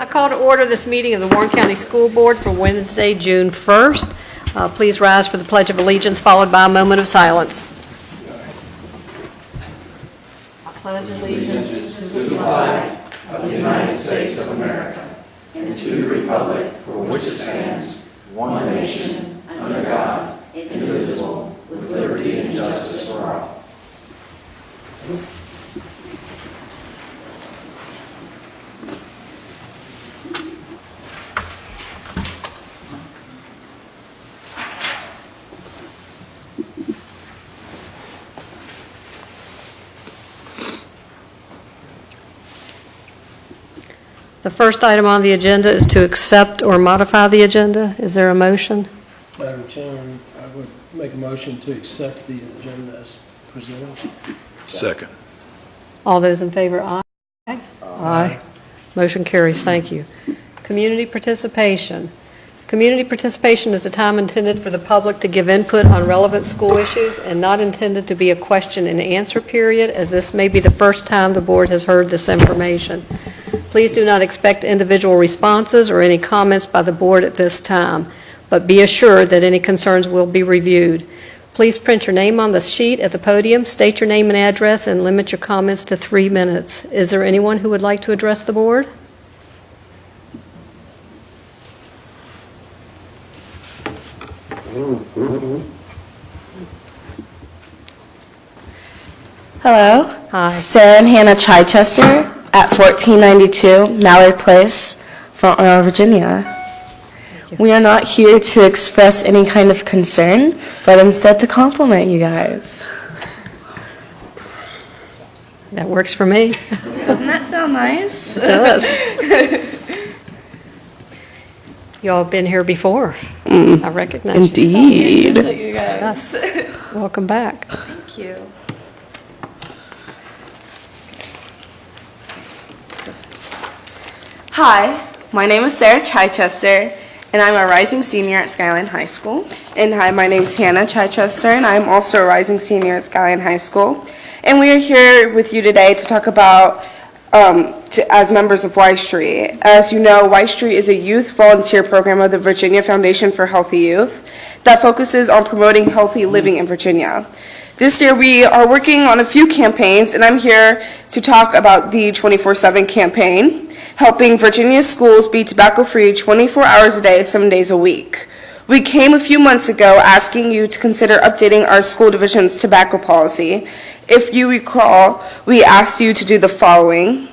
I call to order this meeting of the Warren County School Board for Wednesday, June 1st. Please rise for the Pledge of Allegiance, followed by a moment of silence. I pledge allegiance to the flag of the United States of America and to the republic for which it stands, one nation, under God, indivisible, with liberty and justice for all. The first item on the agenda is to accept or modify the agenda. Is there a motion? Madam Chairman, I would make a motion to accept the agenda as presented. Second. All those in favor, aye? Aye. Motion carries. Thank you. Community participation. Community participation is a time intended for the public to give input on relevant school issues and not intended to be a question and answer period, as this may be the first time the board has heard this information. Please do not expect individual responses or any comments by the board at this time, but be assured that any concerns will be reviewed. Please print your name on the sheet at the podium, state your name and address, and limit your comments to 3 minutes. Is there anyone who would like to address the board? Hello. Hi. Sarah and Hannah Chichester at 1492 Mallard Place, Front Royal, Virginia. We are not here to express any kind of concern, but instead to compliment you guys. That works for me. Doesn't that sound nice? It does. You all been here before. I recognize Indeed. you. Yes, you guys. Yes. Welcome back. Thank you. Hi, my name is Sarah Chichester, and I'm a rising senior at Skyline High School. And hi, my name is Hannah Chichester, and I'm also a rising senior at Skyline High School. And we are here with you today to talk about, as members of Y Street. As you know, Y Street is a youth volunteer program of the Virginia Foundation for Healthy Youth that focuses on promoting healthy living in Virginia. This year we are working on a few campaigns, and I'm here to talk about the 24/7 campaign, helping Virginia schools be tobacco-free 24 hours a day, 7 days a week. We came a few months ago asking you to consider updating our school division's tobacco policy. If you recall, we asked you to do the following: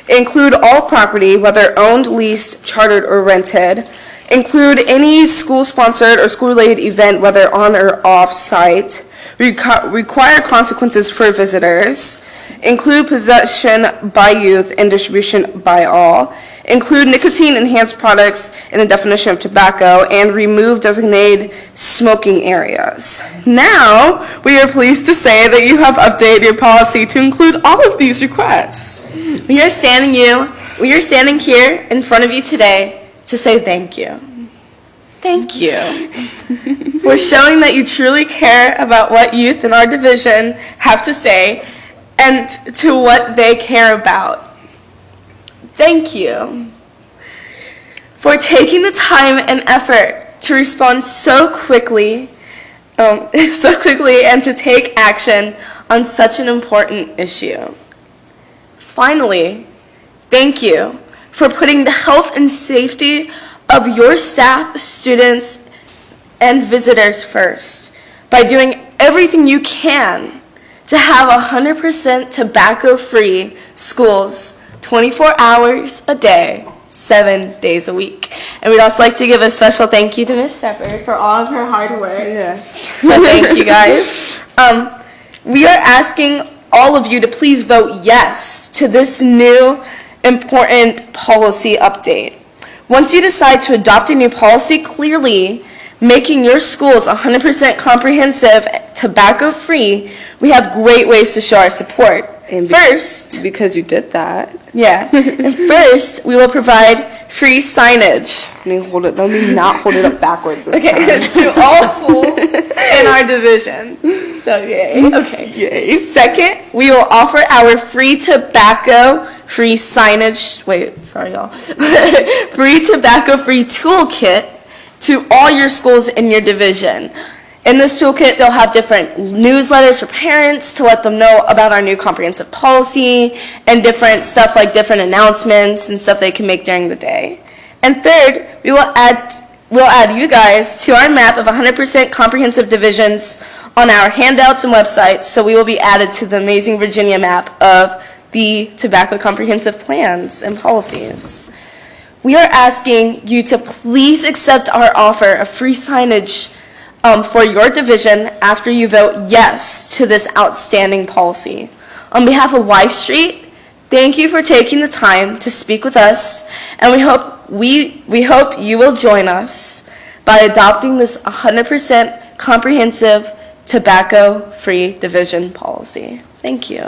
include all property, whether owned, leased, chartered, or rented. Include any school-sponsored or school-related event, whether on or off-site. Require consequences for visitors. Include possession by youth and distribution by all. Include nicotine-enhanced products in the definition of tobacco, and remove designated smoking areas. Now, we are pleased to say that you have updated your policy to include all of these requests. We are standing here in front of you today to say thank you. Thank you for showing that you truly care about what youth in our division have to say and to what they care about. Thank you for taking the time and effort to respond so quickly and to take action on such an important issue. Finally, thank you for putting the health and safety of your staff, students, and visitors first by doing everything you can to have 100% tobacco-free schools 24 hours a day, 7 days a week. And we'd also like to give a special thank you to Ms. Shepherd for all of her hard work. Yes. So thank you guys. We are asking all of you to please vote yes to this new important policy update. Once you decide to adopt a new policy, clearly making your schools 100% comprehensive, tobacco-free, we have great ways to show our support. And first, because you did that, yeah. And first, we will provide free signage. Let me not hold it up backwards this time. To all schools in our division. So yay. Okay. Yay. Second, we will offer our free tobacco-free signage. Wait, sorry, y'all. Free tobacco-free toolkit to all your schools in your division. In this toolkit, they'll have different newsletters for parents to let them know about our new comprehensive policy and different stuff like different announcements and stuff they can make during the day. And third, we'll add you guys to our map of 100% comprehensive divisions on our handouts and websites, so we will be added to the amazing Virginia map of the tobacco comprehensive plans and policies. We are asking you to please accept our offer of free signage for your division after you vote yes to this outstanding policy. On behalf of Y Street, thank you for taking the time to speak with us, and we hope you will join us by adopting this 100% comprehensive tobacco-free division policy. Thank you.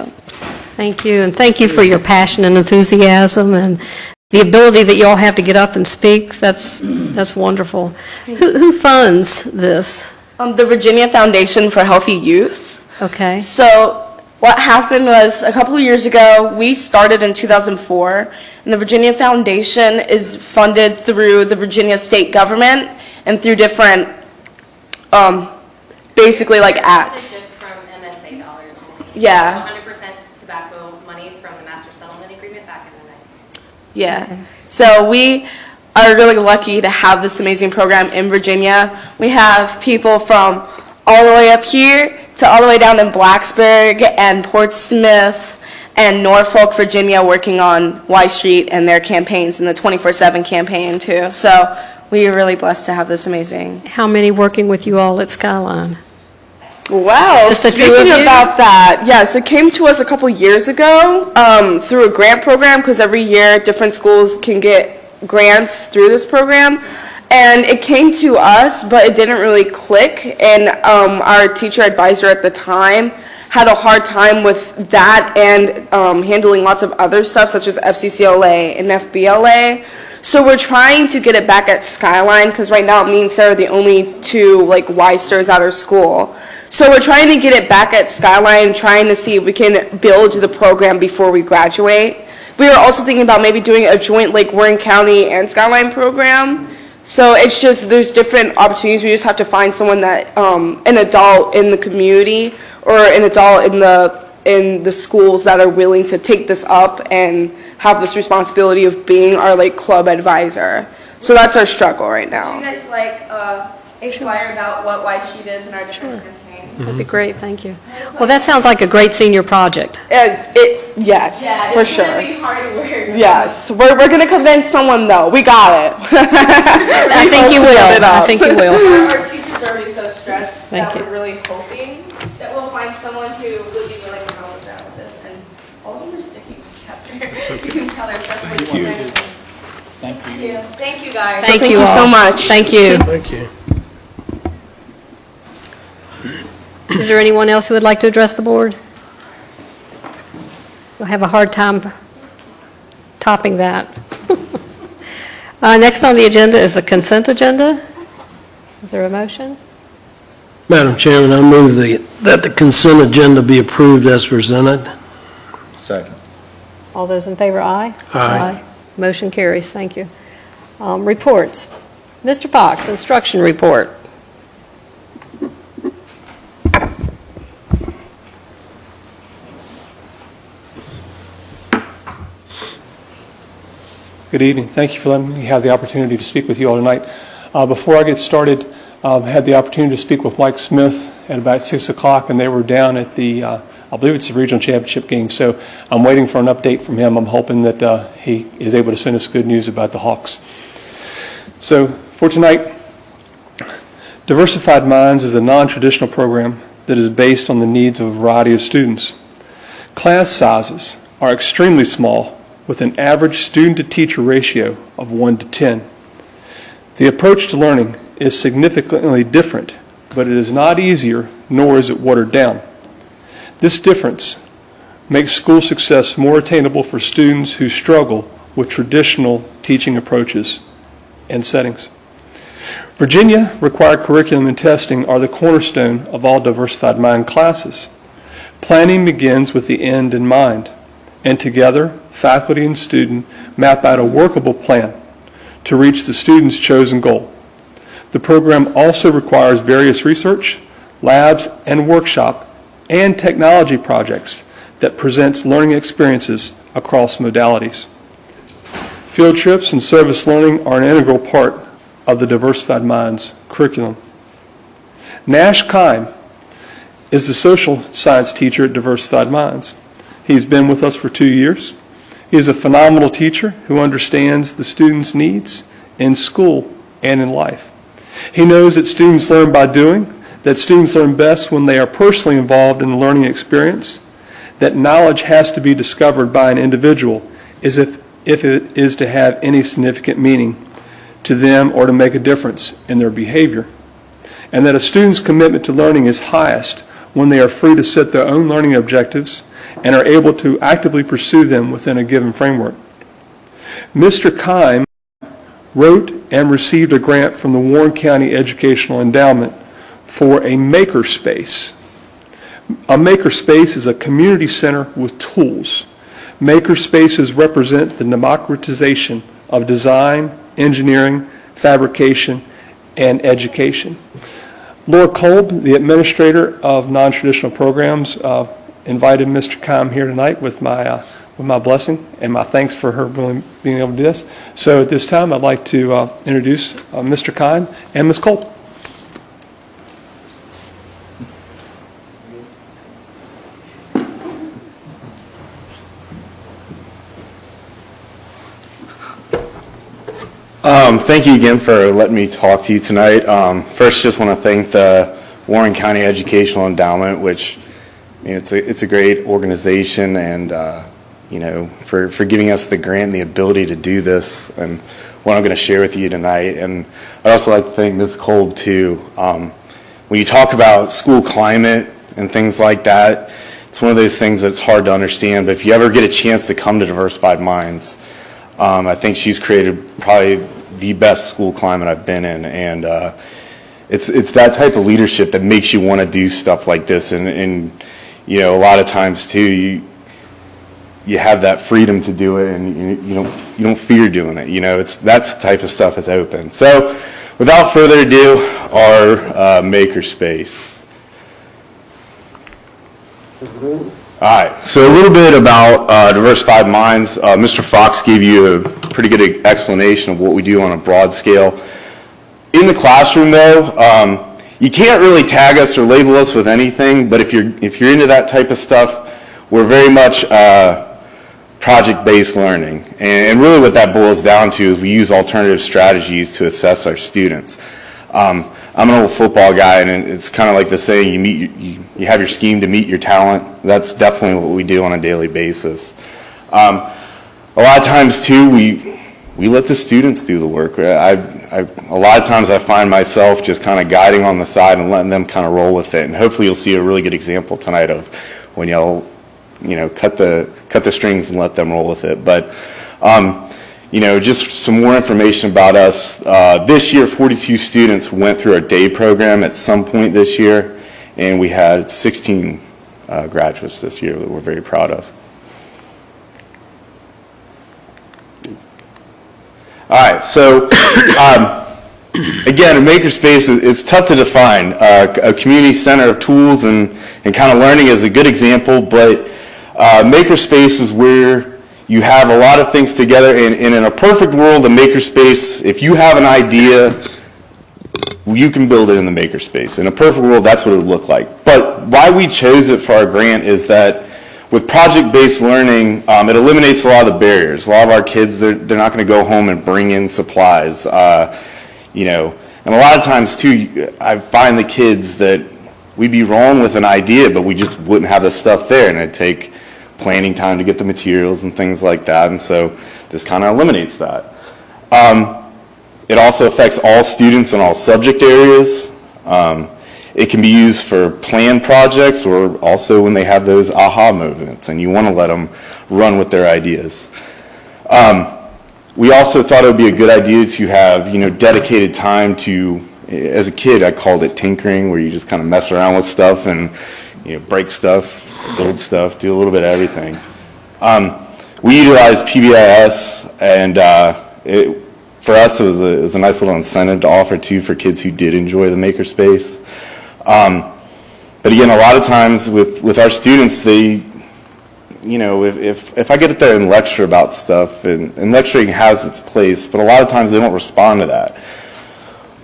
Thank you, and thank you for your passion and enthusiasm and the ability that you all have to get up and speak. That's wonderful. Who funds this? The Virginia Foundation for Healthy Youth. Okay. So what happened was a couple of years ago, we started in 2004, and the Virginia Foundation is funded through the Virginia state government and through different, basically like acts. Just from MSA dollars only. Yeah. 100% tobacco money from the master settlement agreement back in the day. Yeah. Okay. So we are really lucky to have this amazing program in Virginia. We have people from all the way up here to all the way down in Blacksburg and Portsmouth and Norfolk, Virginia, working on Y Street and their campaigns and the 24/7 campaign too. So we are really blessed to have this amazing. How many working with you all at Skyline? Well, Just the two speaking of you? about that, yes, it came to us a couple years ago through a grant program, because every year different schools can get grants through this program. And it came to us, but it didn't really click. And our teacher advisor at the time had a hard time with that and handling lots of other stuff, such as FCCLA and FBLA. So we're trying to get it back at Skyline, because right now me and Sarah are the only two like Y-sters at our school. So we're trying to get it back at Skyline, trying to see if we can build the program before we graduate. We were also thinking about maybe doing a joint like Warren County and Skyline program. So it's just, there's different opportunities. We just have to find someone that, an adult in the community or an adult in the schools that are willing to take this up and have this responsibility of being our like club advisor. So that's our struggle right now. Would you guys like a flyer about what Y Street is in our different campaigns? That'd be great, thank you. Well, that sounds like a great senior project. Yes, Yeah, for it's sure. gonna be hard work. Yes, we're going to convince someone though. We got it. I think you will. I think you will. Our teachers are already so stretched Thank that you. we're really hoping that we'll find someone who would be willing to help us out with this. And all of them are sticking together. You can tell they're freshly formed. Thank you. Thank you guys. Thank Thank you you all. so much. Thank you. Thank you. Is there anyone else who would like to address the board? You'll have a hard time topping that. Next on the agenda is the consent agenda. Is there a motion? Madam Chairman, I move that the consent agenda be approved as presented. Second. All those in favor, aye? Aye. Motion carries, thank you. Reports. Mr. Fox, instruction report. Good evening. Thank you for letting me have the opportunity to speak with you all tonight. Before I get started, I had the opportunity to speak with Mike Smith at about 6 o'clock, and they were down at the, I believe it's the regional championship game, so I'm waiting for an update from him. I'm hoping that he is able to send us good news about the Hawks. So for tonight, Diversified Minds is a non-traditional program that is based on the needs of a variety of students. Class sizes are extremely small, with an average student-to-teacher ratio of 1 to 10. The approach to learning is significantly different, but it is not easier, nor is it watered down. This difference makes school success more attainable for students who struggle with traditional teaching approaches and settings. Virginia required curriculum and testing are the cornerstone of all Diversified Mind classes. Planning begins with the end in mind, and together, faculty and student map out a workable plan to reach the student's chosen goal. The program also requires various research, labs, and workshop and technology projects that presents learning experiences across modalities. Field trips and service learning are an integral part of the Diversified Minds curriculum. Nash Kime is the social science teacher at Diversified Minds. He's been with us for 2 years. He is a phenomenal teacher who understands the students' needs in school and in life. He knows that students learn by doing, that students learn best when they are personally involved in the learning experience, that knowledge has to be discovered by an individual as if it is to have any significant meaning to them or to make a difference in their behavior, and that a student's commitment to learning is highest when they are free to set their own learning objectives and are able to actively pursue them within a given framework. Mr. Kime wrote and received a grant from the Warren County Educational Endowment for a makerspace. A makerspace is a community center with tools. Makerspaces represent the democratization of design, engineering, fabrication, and education. Laura Kolb, the administrator of non-traditional programs, invited Mr. Kime here tonight with my blessing and my thanks for her being able to do this. So at this time, I'd like to introduce Mr. Kime and Ms. Kolb. Thank you again for letting me talk to you tonight. First, just want to thank the Warren County Educational Endowment, which it's a great organization, and for giving us the grant and the ability to do this, and what I'm going to share with you tonight. And I'd also like to thank Ms. Kolb too. When you talk about school climate and things like that, it's one of those things that's hard to understand. But if you ever get a chance to come to Diversified Minds, I think she's created probably the best school climate I've been in, and it's that type of leadership that makes you want to do stuff like this. And a lot of times too, you have that freedom to do it, and you don't fear doing it. That's the type of stuff that's open. So, without further ado, our makerspace. All right, so a little bit about Diversified Minds. Mr. Fox gave you a pretty good explanation of what we do on a broad scale. In the classroom, though, you can't really tag us or label us with anything, but if you're into that type of stuff, we're very much project-based learning. And really what that boils down to is we use alternative strategies to assess our students. I'm an old football guy, and it's kind of like the saying, you have your scheme to meet your talent. That's definitely what we do on a daily basis. A lot of times, too, we let the students do the work. A lot of times I find myself just kind of guiding on the side and letting them kind of roll with it. And hopefully you'll see a really good example tonight of when you'll cut the strings and let them roll with it. But just some more information about us. This year, 42 students went through our day program at some point this year, and we had 16 graduates this year that we're very proud of. All right, so again, a makerspace is tough to define. A community center of tools and kind of learning is a good example, but makerspace is where you have a lot of things together, and in a perfect world, a makerspace, if you have an idea, you can build it in the makerspace. In a perfect world, that's what it would look like. But why we chose it for our grant is that with project-based learning, it eliminates a lot of the barriers. A lot of our kids, they're not going to go home and bring in supplies, and a lot of times too, I find the kids that we'd be rolling with an idea, but we just wouldn't have the stuff there, and it'd take planning time to get the materials and things like that, and so this kind of eliminates that. It also affects all students in all subject areas. It can be used for planned projects or also when they have those aha moments and you want to let them run with their ideas. We also thought it would be a good idea to have, dedicated time to, as a kid, I called it tinkering, where you just kind of mess around with stuff and, break stuff, build stuff, do a little bit of everything. We utilized PBIS, and for us, it was a nice little incentive to offer too for kids who did enjoy the makerspace. But again, a lot of times with our students, they, if I get up there and lecture about stuff, and lecturing has its place, but a lot of times they don't respond to that.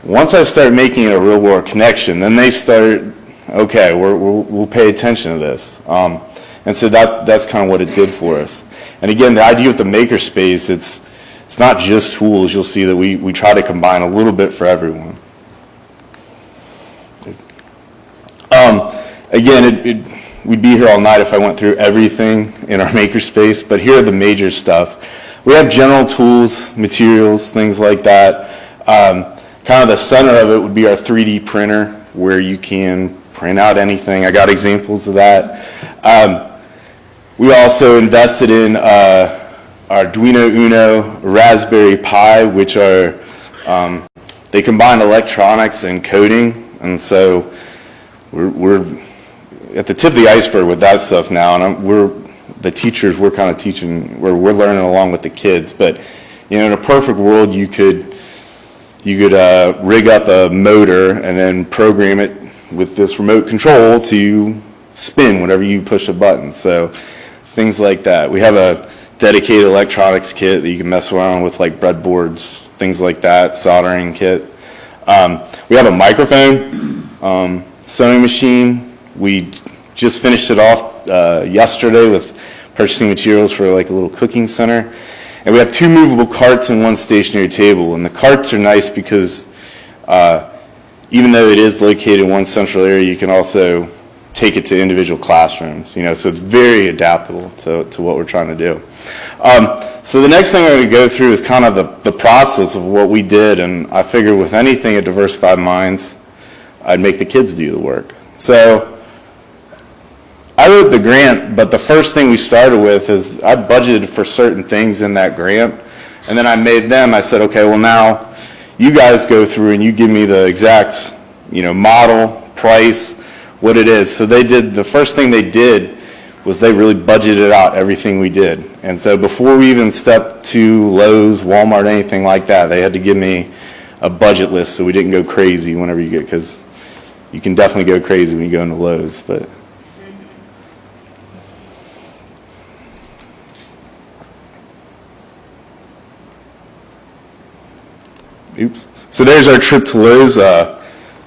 Once I start making a real world connection, then they start, okay, we'll pay attention to this. And so that's kind of what it did for us. And again, the idea with the makerspace, it's not just tools. You'll see that we try to combine a little bit for everyone. Again, we'd be here all night if I went through everything in our makerspace, but here are the major stuff. We have general tools, materials, things like that. Kind of the center of it would be our 3D printer, where you can print out anything. I got examples of that. We also invested in Arduino Uno, Raspberry Pi, which are, they combine electronics and coding, and so we're at the tip of the iceberg with that stuff now, and the teachers, we're kind of teaching, we're learning along with the kids, but in a perfect world, you could rig up a motor and then program it with this remote control to spin whenever you push a button. So things like that. We have a dedicated electronics kit that you can mess around with, like breadboards, things like that, soldering kit. We have a microphone, sewing machine. We just finished it off yesterday with purchasing materials for like a little cooking center. And we have 2 movable carts and 1 stationary table. And the carts are nice because even though it is located in one central area, you can also take it to individual classrooms. So it's very adaptable to what we're trying to do. So the next thing I'm going to go through is kind of the process of what we did. And I figured with anything at Diversified Minds, I'd make the kids do the work. So I wrote the grant, but the first thing we started with is I budgeted for certain things in that grant, and then I said, okay, well now you guys go through and you give me the exact, model, price, what it is. So the first thing they did was they really budgeted out everything we did. And so before we even stepped to Lowe's, Walmart, anything like that, they had to give me a budget list so we didn't go crazy whenever you get, because you can definitely go crazy when you go into Lowe's, but. Oops. So there's our trip to Lowe's.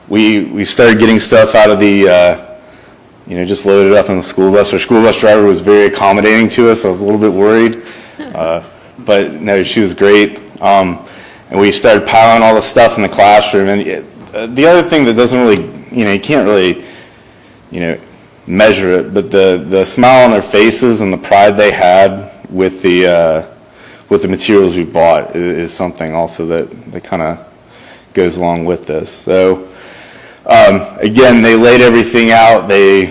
We started getting stuff out of the, just loaded up on the school bus. Our school bus driver was very accommodating to us. I was a little bit worried, but no, she was great. And we started piling all the stuff in the classroom. And the other thing that doesn't really, you can't really, measure it, but the smile on their faces and the pride they had with the materials we bought is something also that kind of goes along with this. So again, they laid everything out. They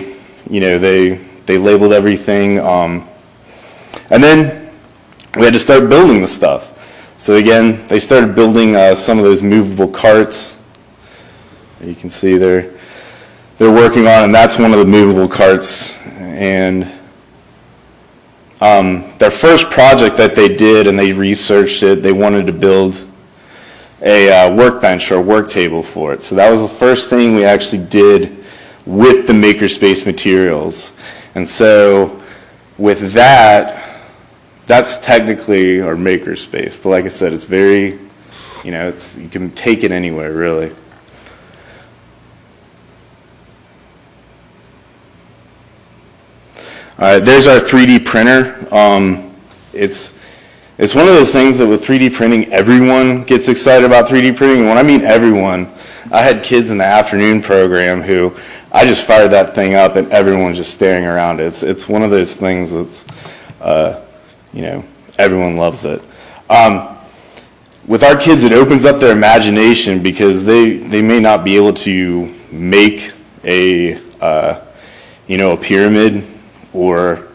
labeled everything, and then we had to start building the stuff. So again, they started building some of those movable carts. You can see they're working on, and that's one of the movable carts. And their first project that they did, and they researched it, they wanted to build a workbench or a work table for it. So that was the first thing we actually did with the makerspace materials. And so with that, that's technically our makerspace. But like I said, it's very, you can take it anywhere, really. There's our 3D printer. It's one of those things that with 3D printing, everyone gets excited about 3D printing. And when I mean everyone, I had kids in the afternoon program who I just fired that thing up and everyone's just staring around it. It's one of those things that's, everyone loves it. With our kids, it opens up their imagination because they may not be able to make a a pyramid or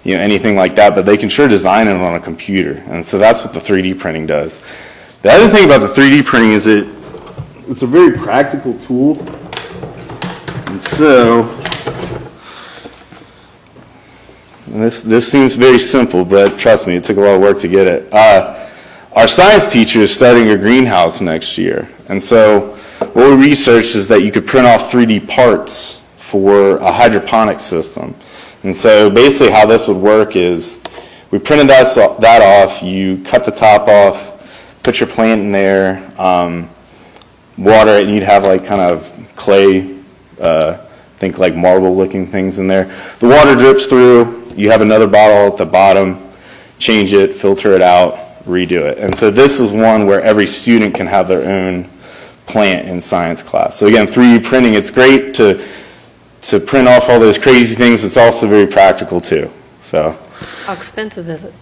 anything like that, but they can sure design it on a computer. And so that's what the 3D printing does. The other thing about the 3D printing is it's a very practical tool. And so, this seems very simple, but trust me, it took a lot of work to get it. Our science teacher is starting a greenhouse next year. And so what we researched is that you could print off 3D parts for a hydroponic system. And so basically how this would work is we printed that off, you cut the top off, put your plant in there, water it, and you'd have like kind of clay, think like marble looking things in there. The water drips through, you have another bottle at the bottom, change it, filter it out, redo it. And so this is one where every student can have their own plant in science class. So again, 3D printing, it's great to print off all those crazy things. It's also very practical too. So How expensive is it?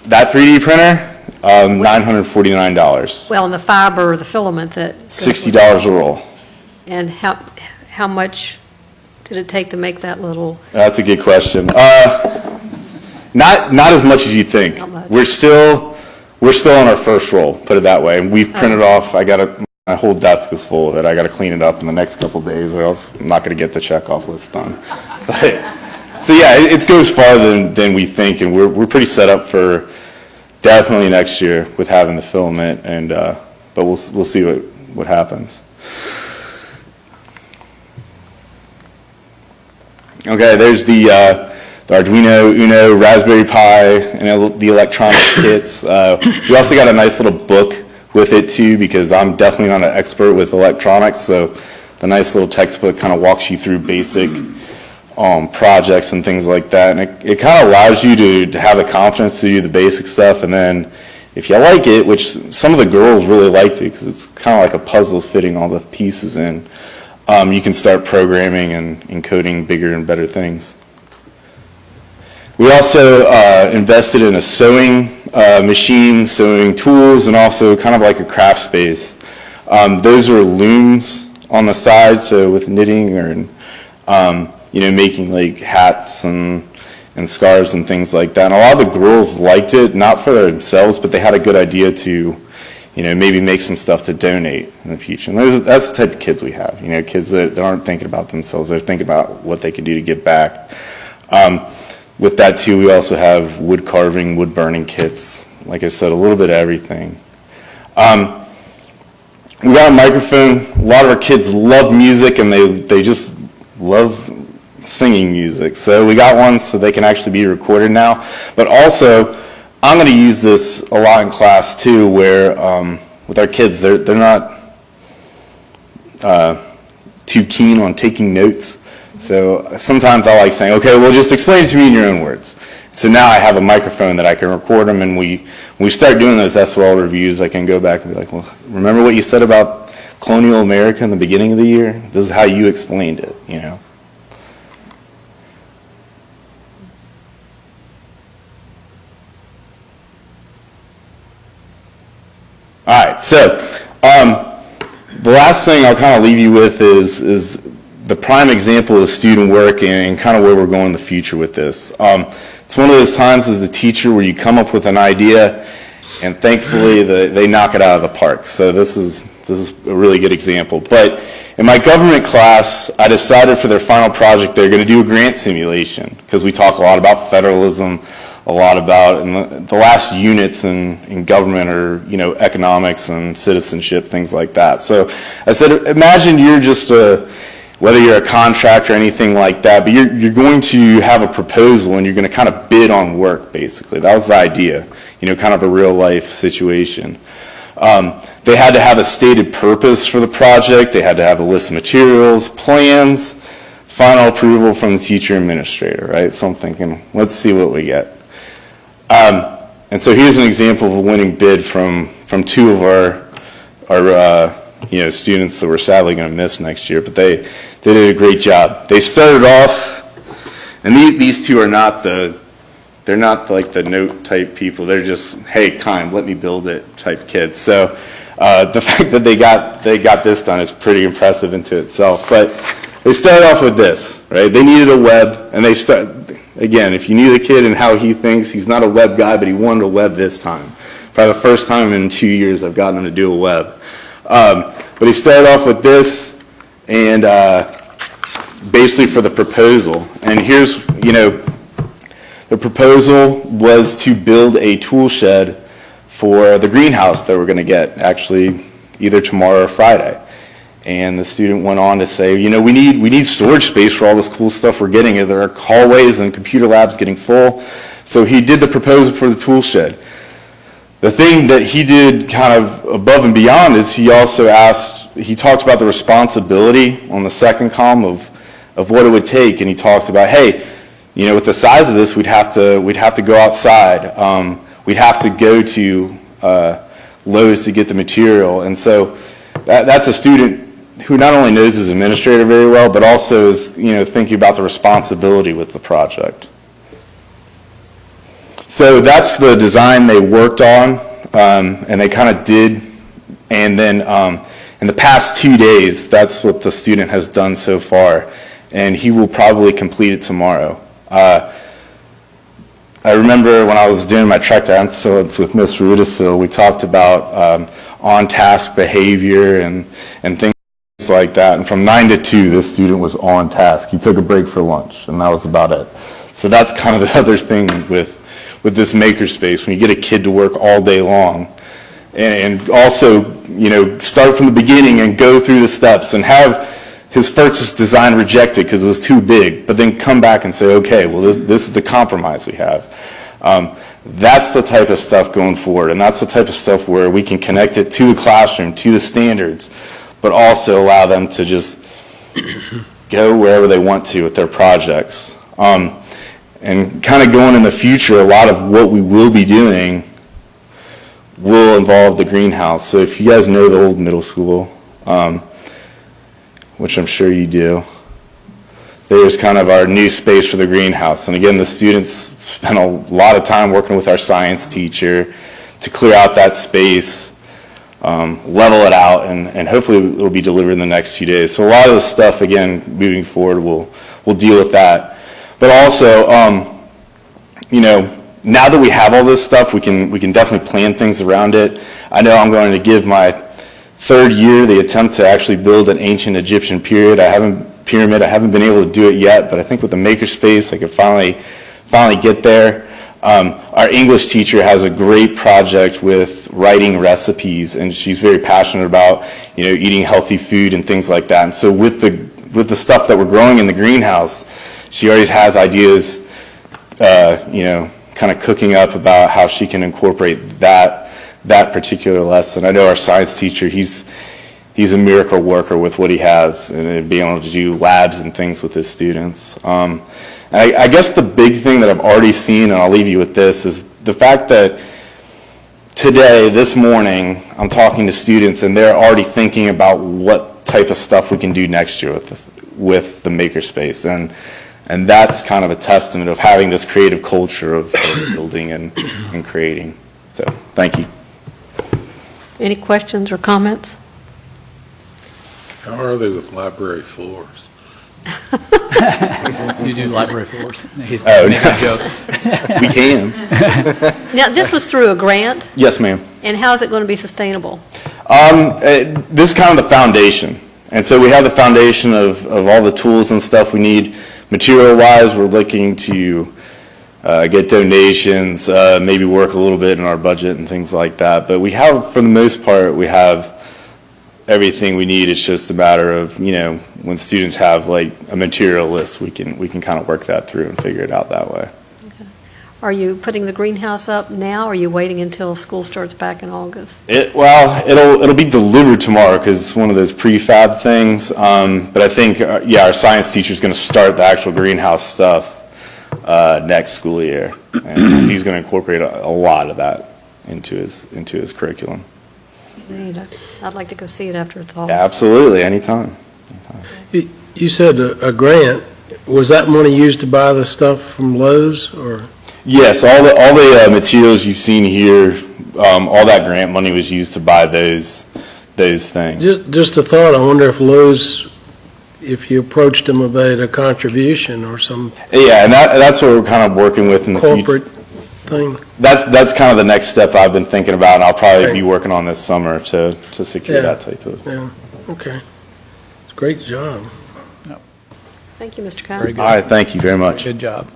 that 3D printer, $949. Well, and the fiber or the filament that... $60 a roll. And how much did it take to make that little... That's a good question. Not as much as you'd think. Not much. We're still on our first roll, put it that way. And we've printed off, my whole desk is full of it. I got to clean it up in the next couple of days, or else I'm not going to get the checkoff list done. So yeah, it goes farther than we think, and we're pretty set up for definitely next year with having the filament, and but we'll see what happens. Okay, there's the Arduino Uno, Raspberry Pi, and the electronic kits. We also got a nice little book with it too, because I'm definitely not an expert with electronics, so the nice little textbook kind of walks you through basic projects and things like that, and it kind of allows you to have the confidence to do the basic stuff, and then if you like it, which some of the girls really liked it because it's kind of like a puzzle fitting all the pieces in, you can start programming and encoding bigger and better things. We also invested in a sewing machine, sewing tools, and also kind of like a craft space. Those are looms on the side, so with knitting or making like hats and scarves and things like that. And a lot of the girls liked it, not for themselves, but they had a good idea to, maybe make some stuff to donate in the future. And that's the type of kids we have, kids that aren't thinking about themselves, they're thinking about what they can do to give back. With that too, we also have wood carving, wood burning kits, like I said, a little bit of everything. We got a microphone. A lot of our kids love music, and they just love singing music. So we got one so they can actually be recorded now. But also, I'm going to use this a lot in class too, where with our kids, they're not too keen on taking notes. So sometimes I like saying, okay, well, just explain it to me in your own words. So now I have a microphone that I can record them, and when we start doing those SOL reviews, I can go back and be like, well, remember what you said about colonial America in the beginning of the year? This is how you explained it, All right, so the last thing I'll kind of leave you with is the prime example of student work and kind of where we're going in the future with this. It's one of those times as a teacher where you come up with an idea, and thankfully they knock it out of the park. So this is a really good example. But in my government class, I decided for their final project they're going to do a grant simulation, because we talk a lot about federalism, a lot about, and the last units in government are, economics and citizenship, things like that. So I said, imagine you're just whether you're a contractor or anything like that, but you're going to have a proposal and you're going to kind of bid on work, basically. That was the idea, kind of a real life situation. They had to have a stated purpose for the project. They had to have a list of materials, plans, final approval from the teacher administrator, right? So I'm thinking, let's see what we get. And so here's an example of a winning bid from two of our students that we're sadly going to miss next year, but they did a great job. They started off, and these two are they're not like the note type people. They're just, hey, let me build it type kids. So the fact that they got this done is pretty impressive into itself. But they started off with this, right? They needed a web, and again, if you knew the kid and how he thinks, he's not a web guy, but he wanted a web this time. Probably the first time in 2 years I've gotten him to do a web. But he started off with this, and basically for the proposal. And here's, the proposal was to build a tool shed for the greenhouse that we're going to get, actually, either tomorrow or Friday. And the student went on to say, we need storage space for all this cool stuff we're getting. There are hallways and computer labs getting full. So he did the proposal for the tool shed. The thing that he did kind of above and beyond is he talked about the responsibility on the second column of what it would take. And he talked about, hey, with the size of this, we'd have to go outside. We'd have to go to Lowe's to get the material. And so that's a student who not only knows his administrator very well, but also is thinking about the responsibility with the project. So that's the design they worked on, and they kind of did. And then in the past 2 days, that's what the student has done so far, and he will probably complete it tomorrow. I remember when I was doing my track to excellence with Ms. Rudisill, we talked about on-task behavior and things like that. And from 9 to 2, this student was on task. He took a break for lunch, and that was about it. So that's kind of the other thing with this makerspace, when you get a kid to work all day long, and also, start from the beginning and go through the steps and have his first design rejected because it was too big, but then come back and say, okay, well, this is the compromise we have. That's the type of stuff going forward, and that's the type of stuff where we can connect it to the classroom, to the standards, but also allow them to just go wherever they want to with their projects. And kind of going in the future, a lot of what we will be doing will involve the greenhouse. So if you guys know the old middle school, which I'm sure you do, there's kind of our new space for the greenhouse. And again, the students spent a lot of time working with our science teacher to clear out that space, level it out, and hopefully it'll be delivered in the next few days. So a lot of the stuff, again, moving forward, we'll deal with that. But also, now that we have all this stuff, we can definitely plan things around it. I know I'm going to give my third year the attempt to actually build an ancient Egyptian pyramid. I haven't been able to do it yet, but I think with the makerspace, I could finally get there. Our English teacher has a great project with writing recipes, and she's very passionate about eating healthy food and things like that. And so with the stuff that we're growing in the greenhouse, she always has ideas, kind of cooking up about how she can incorporate that particular lesson. I know our science teacher, he's a miracle worker with what he has, and being able to do labs and things with his students. And I guess the big thing that I've already seen, and I'll leave you with this, is the fact that today, this morning, I'm talking to students, and they're already thinking about what type of stuff we can do next year with the makerspace. And that's kind of a testament of having this creative culture of building and creating. So, thank you. Any questions or comments? How are they with library floors? You do library floors? He's Oh, making no. a joke. We can. Now, this was through a grant, Yes, ma'am. and how is it going to be sustainable? This is kind of the foundation. And so we have the foundation of all the tools and stuff we need. Material-wise, we're looking to get donations, maybe work a little bit in our budget and things like that. But we have, for the most part, we have everything we need. It's just a matter of, when students have like a material list, we can kind of work that through and figure it out that way. Are you putting the greenhouse up now, or are you waiting until school starts back in August? It'll be delivered tomorrow because it's one of those prefab things. But I think, our science teacher is going to start the actual greenhouse stuff next school year, and he's going to incorporate a lot of that into his curriculum. I'd like to go see it after it's all. Absolutely, anytime. You said a grant. Was that money used to buy the stuff from Lowe's, or? Yes, all the materials you've seen here, all that grant money was used to buy those those things. Just a thought, I wonder if Lowe's, if you approached them about a contribution or some Yeah, and that's what we're kind of working with in the future. corporate thing. That's kind of the next step I've been thinking about, and I'll probably Right. be working on this summer to secure Yeah. that type of. Yeah, okay. It's a great job. Thank you, Mr. Very Conley. good. All right, thank you very much. Good job.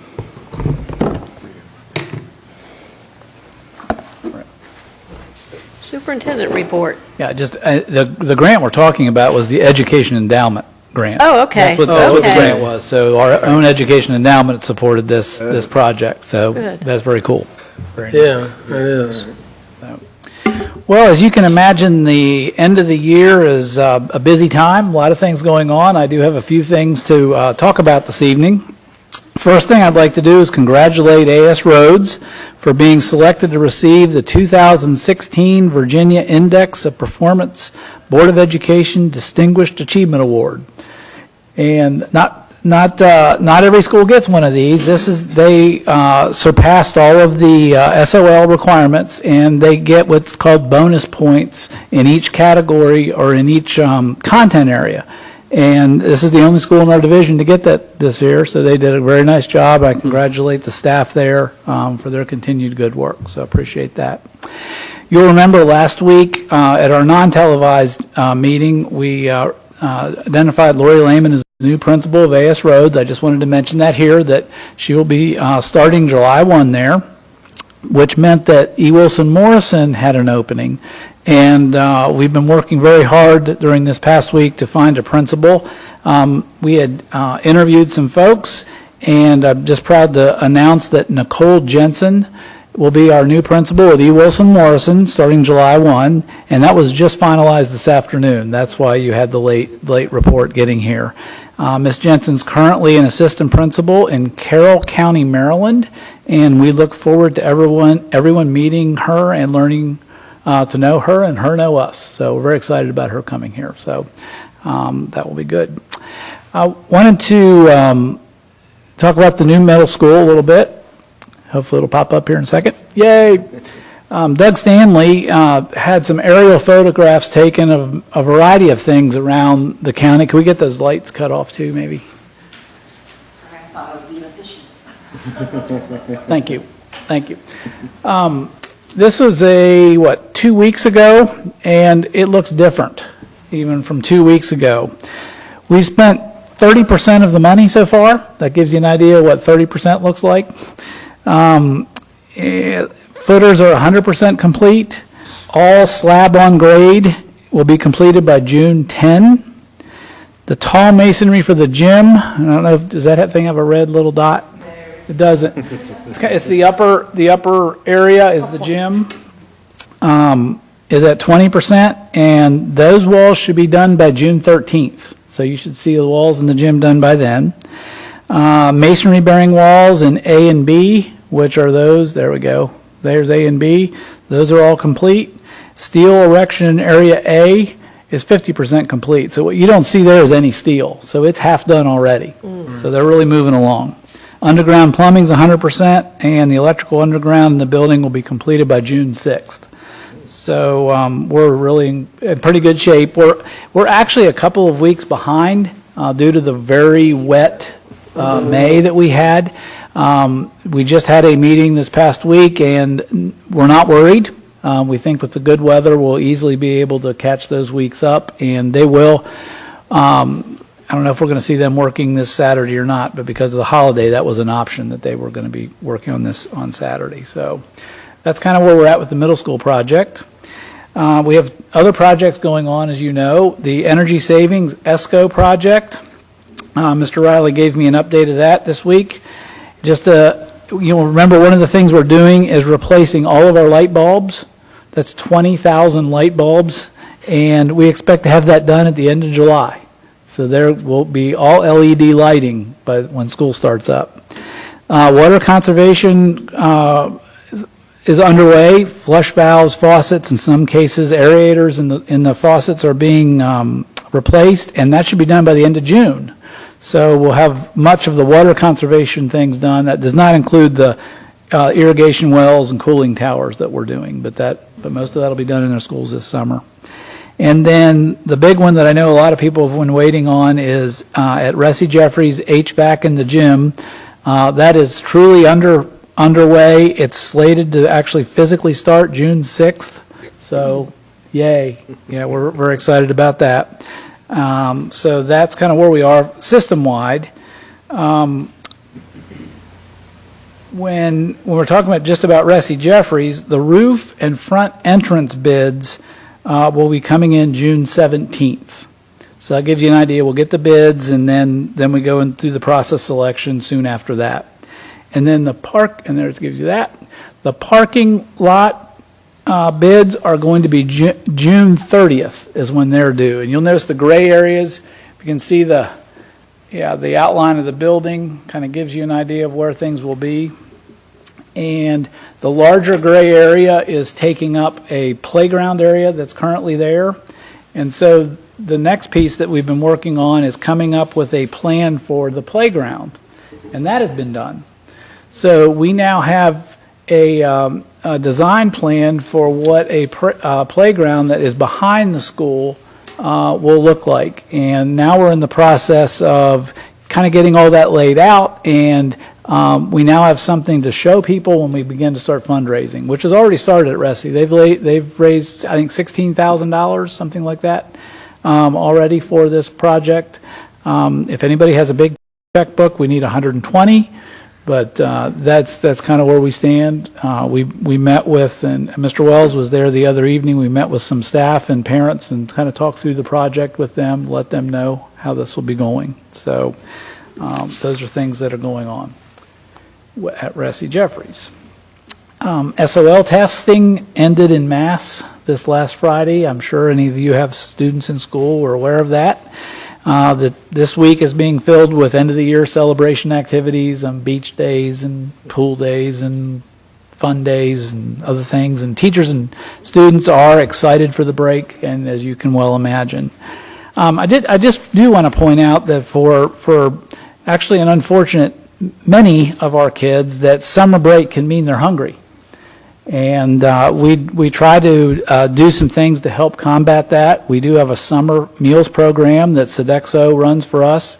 Superintendent report. Yeah, just, the grant we're talking about was the Education Endowment Grant. Oh, okay. That's what the Okay. grant was. So our own education endowment supported this project, so Good. that's very cool. Very nice. Yeah, it is. Well, as you can imagine, the end of the year is a busy time, a lot of things going on. I do have a few things to talk about this evening. First thing I'd like to do is congratulate AS Roads for being selected to receive the 2016 Virginia Index of Performance Board of Education Distinguished Achievement Award. And not every school gets one of these. They surpassed all of the SOL requirements, and they get what's called bonus points in each category or in each content area. And this is the only school in our division to get that this year, so they did a very nice job. I congratulate the staff there for their continued good work, so I appreciate that. You'll remember last week at our non-televised meeting, we identified Lori Lehman as the new principal of AS Roads. I just wanted to mention that here, that she will be starting July 1 there, which meant that E. Wilson Morrison had an opening. And we've been working very hard during this past week to find a principal. We had interviewed some folks, and I'm just proud to announce that Nicole Jensen will be our new principal at E. Wilson Morrison starting July 1, and that was just finalized this afternoon. That's why you had the late report getting here. Ms. Jensen's currently an assistant principal in Carroll County, Maryland, and we look forward to everyone meeting her and learning to know her and her know us. So we're very excited about her coming here. So that will be good. I wanted to talk about the new middle school a little bit. Hopefully it'll pop up here in a second. Yay! Doug Stanley had some aerial photographs taken of a variety of things around the county. Can we get those lights cut off too, maybe? Sorry, I thought I was being efficient. Thank you. Thank you. This was 2 weeks ago, and it looks different, even from 2 weeks ago. We spent 30% of the money so far. That gives you an idea what 30% looks like. Footers are 100% complete. All slab on grade will be completed by June 10. The tall masonry for the gym, I don't know, does that thing have a red little dot? It doesn't. It's the upper area is the gym, is at 20%, and those walls should be done by June 13th. So you should see the walls in the gym done by then. Masonry bearing walls in A and B, which are those, there we go. There's A and B. Those are all complete. Steel erection in area A is 50% complete. So what you don't see there is any steel. So it's half done already. So they're really moving along. Underground plumbing is 100%, and the electrical underground in the building will be completed by June 6th. So we're really in pretty good shape. We're actually a couple of weeks behind due to the very wet May that we had. We just had a meeting this past week, and we're not worried. We think with the good weather, we'll easily be able to catch those weeks up, and they will. I don't know if we're going to see them working this Saturday or not, but because of the holiday, that was an option that they were going to be working on this on Saturday. So that's kind of where we're at with the middle school project. We have other projects going on, as you know. The energy savings ESCO project. Mr. Riley gave me an update of that this week. Just remember, one of the things we're doing is replacing all of our light bulbs. That's 20,000 light bulbs, and we expect to have that done at the end of July. So there will be all LED lighting when school starts up. Water conservation is underway. Flush valves, faucets, in some cases aerators in the faucets are being replaced, and that should be done by the end of June. So we'll have much of the water conservation things done. That does not include the irrigation wells and cooling towers that we're doing, but most of that will be done in our schools this summer. And then the big one that I know a lot of people have been waiting on is at Ressie Jeffries HVAC in the gym. That is truly underway. It's slated to actually physically start June 6th. So, yay. Yeah, we're very excited about that. So that's kind of where we are system-wide. When we're talking about just about Ressie Jeffries, the roof and front entrance bids will be coming in June 17th. So that gives you an idea. We'll get the bids, and then we go through the process selection soon after that. And then and there it gives you that. The parking lot bids are going to be June 30th is when they're due. And you'll notice the gray areas. You can see the outline of the building kind of gives you an idea of where things will be. And the larger gray area is taking up a playground area that's currently there. And so the next piece that we've been working on is coming up with a plan for the playground. And that has been done. So we now have a design plan for what a playground that is behind the school will look like. And now we're in the process of kind of getting all that laid out, and we now have something to show people when we begin to start fundraising, which has already started at Ressie. They've raised, I think, $16,000, something like that, already for this project. If anybody has a big checkbook, we need 120. But that's kind of where we stand. We met with, and Mr. Wells was there the other evening. We met with some staff and parents and kind of talked through the project with them, let them know how this will be going. So those are things that are going on at Ressie Jeffries. SOL testing ended in mass this last Friday. I'm sure any of you have students in school are aware of that. This week is being filled with end-of-the-year celebration activities on beach days and pool days and fun days and other things. And teachers and students are excited for the break, and as you can well imagine. I just do want to point out that for actually an unfortunate many of our kids, that summer break can mean they're hungry. And we try to do some things to help combat that. We do have a summer meals program that Sodexo runs for us.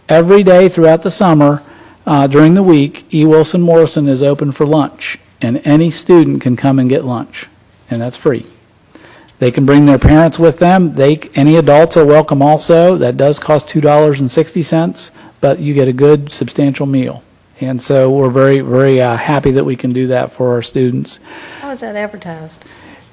Every day throughout the summer, during the week, E. Wilson Morrison is open for lunch, and any student can come and get lunch, and that's free. They can bring their parents with them. Any adults are welcome also. That does cost $2.60, but you get a good, substantial meal. And so we're very, very happy that we can do that for our students. How is that advertised?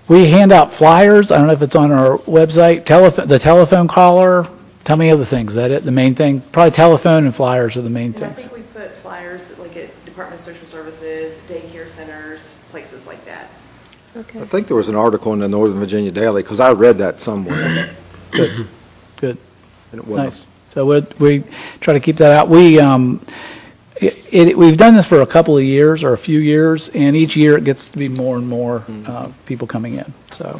We hand out flyers. I don't know if it's on our website. The telephone caller. Tell me other things. Is that it? The main thing? Probably telephone and flyers are the main And things. I think we put flyers like at Department of Social Services, daycare centers, places like that. Okay. I think there was an article in the Northern Virginia Daily, because I read that somewhere. Good. Good. And it wasn't. Nice. So we try to keep that out. We've done this for a couple of years or a few years, and each year it gets to be more and more people coming in. So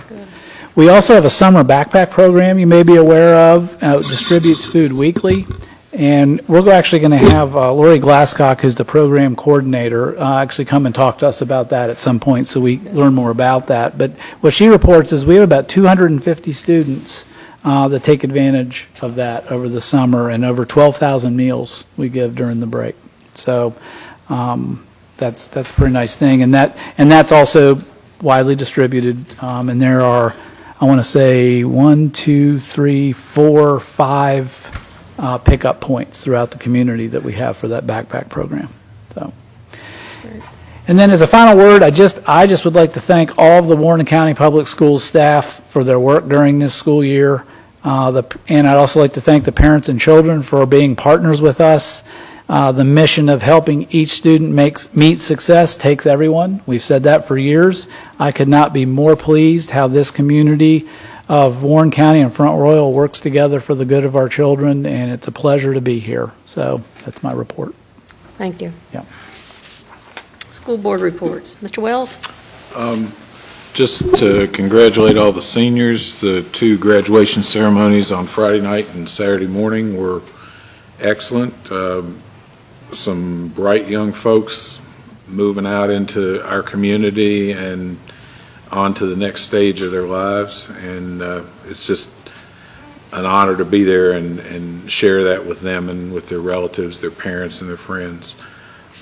we also have a summer backpack program you may be aware of. It distributes food weekly, and we're actually going to have Lori Glasscock, who's the program coordinator, actually come and talk to us about that at some point so we learn more about that. But what she reports is we have about 250 students that take advantage of that over the summer, and over 12,000 meals we give during the break. So that's a pretty nice thing, and that's also widely distributed. And there are, I want to say, 1, 2, 3, 4, 5 pickup points throughout the community that we have for that backpack program. So, and then as a final word, I just would like to thank all of the Warren County Public Schools staff for their work during this school year, and I'd also like to thank the parents and children for being partners with us. The mission of helping each student meet success takes everyone. We've said that for years. I could not be more pleased how this community of Warren County and Front Royal works together for the good of our children, and it's a pleasure to be here. So that's my report. Thank you. Yeah. School board reports. Mr. Wells? Just to congratulate all the seniors. The 2 graduation ceremonies on Friday night and Saturday morning were excellent. Some bright young folks moving out into our community, and on to the next stage of their lives, and it's just an honor to be there and share that with them and with their relatives, their parents, and their friends.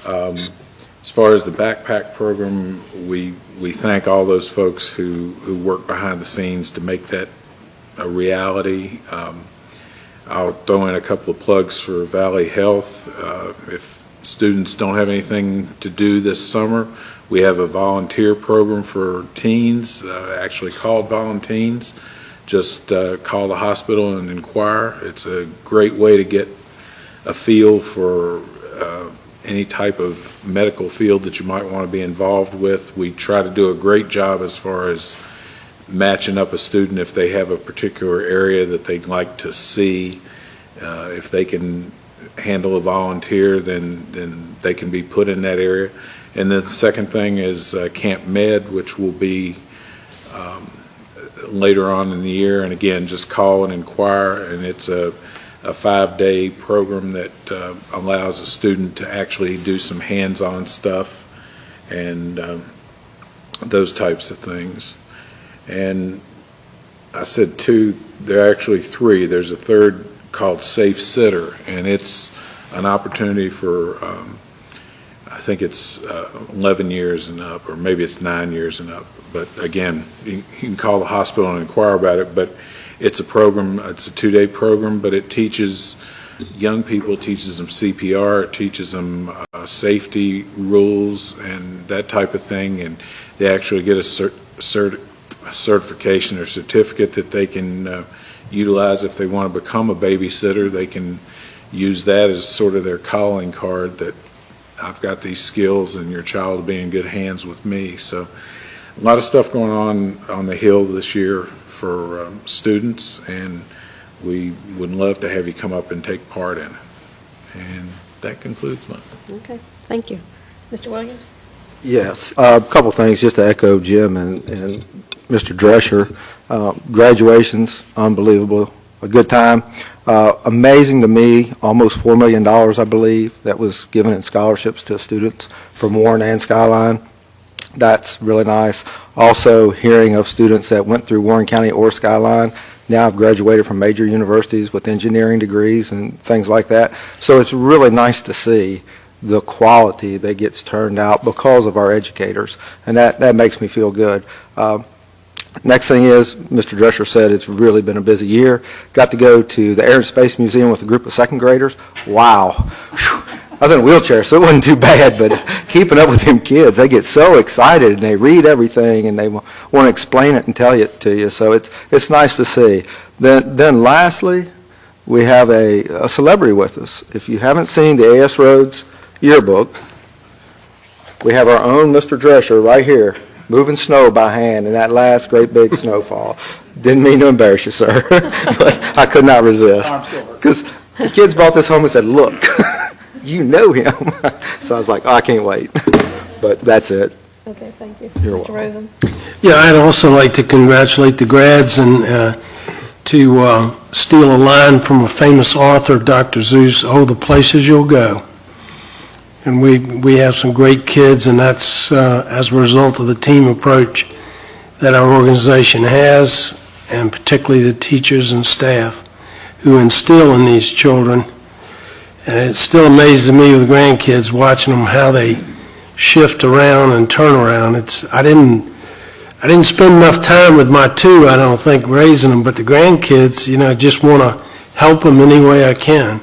As far as the backpack program, we thank all those folks who work behind the scenes to make that a reality. I'll throw in a couple of plugs for Valley Health. If students don't have anything to do this summer, we have a volunteer program for teens, actually called Volunteens. Just call the hospital and inquire. It's a great way to get a feel for any type of medical field that you might want to be involved with. We try to do a great job as far as matching up a student if they have a particular area that they'd like to see. If they can handle a volunteer, then they can be put in that area. And then the second thing is Camp Med, which will be later on in the year. And again, just call and inquire, and it's a 5-day program that allows a student to actually do some hands-on stuff and those types of things. And I said 2, there are actually 3. There's a third called Safe Sitter, and it's an opportunity for, I think it's 11 years and up, or maybe it's 9 years and up. But again, you can call the hospital and inquire about it, but it's a program, it's a 2-day program, but it teaches young people, teaches them CPR, it teaches them safety rules and that type of thing, and they actually get a certification or certificate that they can utilize if they want to become a babysitter. They can use that as sort of their calling card that I've got these skills and your child will be in good hands with me. So a lot of stuff going on the Hill this year for students, and we would love to have you come up and take part in it. And that concludes mine. Okay, thank you. Mr. Williams? Yes, a couple things just to echo Jim and Mr. Drescher. Graduation's unbelievable, a good time. Amazing to me, almost $4 million, I believe, that was given in scholarships to students from Warren and Skyline. That's really nice. Also, hearing of students that went through Warren County or Skyline now have graduated from major universities with engineering degrees and things like that. So it's really nice to see the quality that gets turned out because of our educators, and that makes me feel good. Next thing is, Mr. Drescher said it's really been a busy year. Got to go to the Air and Space Museum with a group of second graders. Wow. Whew. I was in a wheelchair, so it wasn't too bad, but keeping up with them kids, they get so excited and they read everything and they want to explain it and tell it to you, so it's nice to see. Then lastly, we have a celebrity with us. If you haven't seen the A.S. Rhodes yearbook, we have our own Mr. Drescher right here, moving snow by hand in that last great big snowfall. Didn't mean to embarrass you, sir, but I could not resist. Because the kids brought this home and said, look, you know him. So I was like, oh, I can't wait. But that's it. Okay, thank you. You're Mr. welcome. Rosen? Yeah, I'd also like to congratulate the grads and to steal a line from a famous author, Dr. Seuss, "Oh, the places you'll go." And we have some great kids, and that's as a result of the team approach that our organization has, and particularly the teachers and staff who instill in these children. And it still amazes me with the grandkids, watching them, how they shift around and turn around. I didn't spend enough time with my 2, I don't think, raising them, but the grandkids, just want to help them any way I can.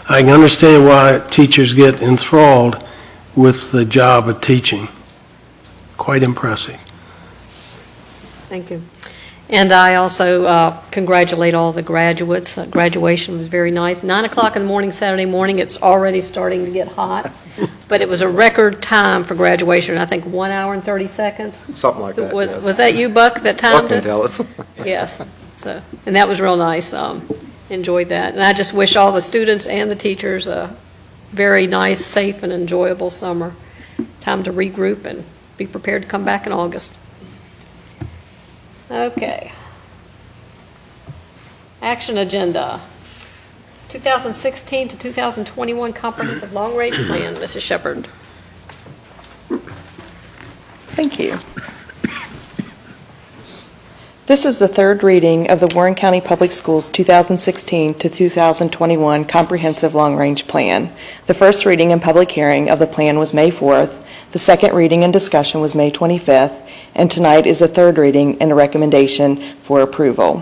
I can understand why teachers get enthralled with the job of teaching. Quite impressive. Thank you. And I also congratulate all the graduates. Graduation was very nice. 9 o'clock in the morning, Saturday morning, it's already starting to get hot. But it was a record time for graduation, I think 1 hour and 30 seconds. Something like that, Was yes. was that you, Buck, that Buck timed can it? tell us. Yes. So, and that was real nice. Enjoyed that. And I just wish all the students and the teachers a very nice, safe, and enjoyable summer. Time to regroup and be prepared to come back in August. Okay. Action agenda. 2016 to 2021 Comprehensive Long Range Plan. Mrs. Shepherd. Thank you. This is the third reading of the Warren County Public Schools 2016 to 2021 Comprehensive Long-Range Plan. The first reading and public hearing of the plan was May 4th, the second reading and discussion was May 25th, and tonight is the third reading and a recommendation for approval.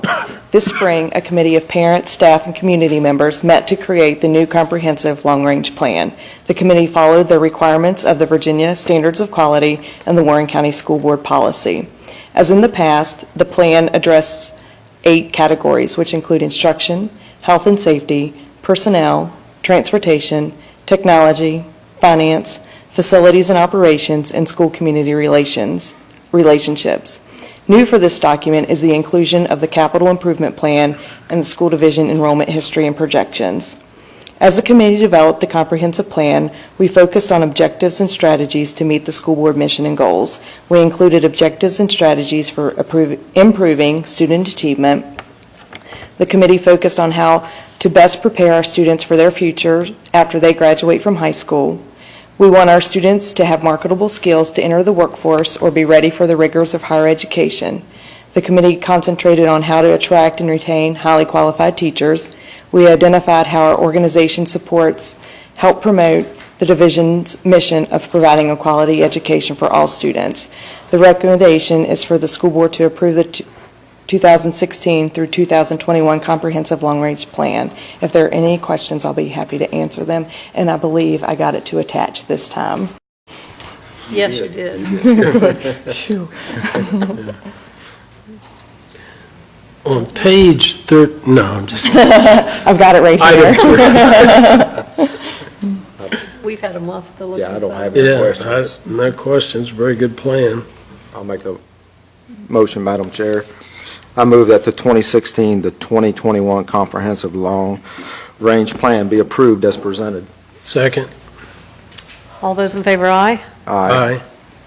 This spring, a committee of parents, staff, and community members met to create the new Comprehensive Long-Range Plan. The committee followed the requirements of the Virginia Standards of Quality and the Warren County School Board Policy. As in the past, the plan addressed 8 categories, which include instruction, health and safety, personnel, transportation, technology, finance, facilities and operations, and school community relationships. New for this document is the inclusion of the capital improvement plan and the school division enrollment history and projections. As the committee developed the comprehensive plan, we focused on objectives and strategies to meet the school board mission and goals. We included objectives and strategies for improving student achievement. The committee focused on how to best prepare our students for their future after they graduate from high school. We want our students to have marketable skills to enter the workforce or be ready for the rigors of higher education. The committee concentrated on how to attract and retain highly qualified teachers. We identified how our organization help promote the division's mission of providing a quality education for all students. The recommendation is for the school board to approve the 2016 through 2021 Comprehensive Long-Range Plan. If there are any questions, I'll be happy to answer them, and I believe I got it to attach this time. Yes, you did. Phew. On page 13, no, I'm just. I've got it right here. We've had a month to look Yeah, I don't inside. have any Yeah, questions. no questions, very good plan. I'll make a motion, Madam Chair. I move that the 2016 to 2021 Comprehensive Long-Range Plan be approved as presented. Second? All those in favor, aye. Aye.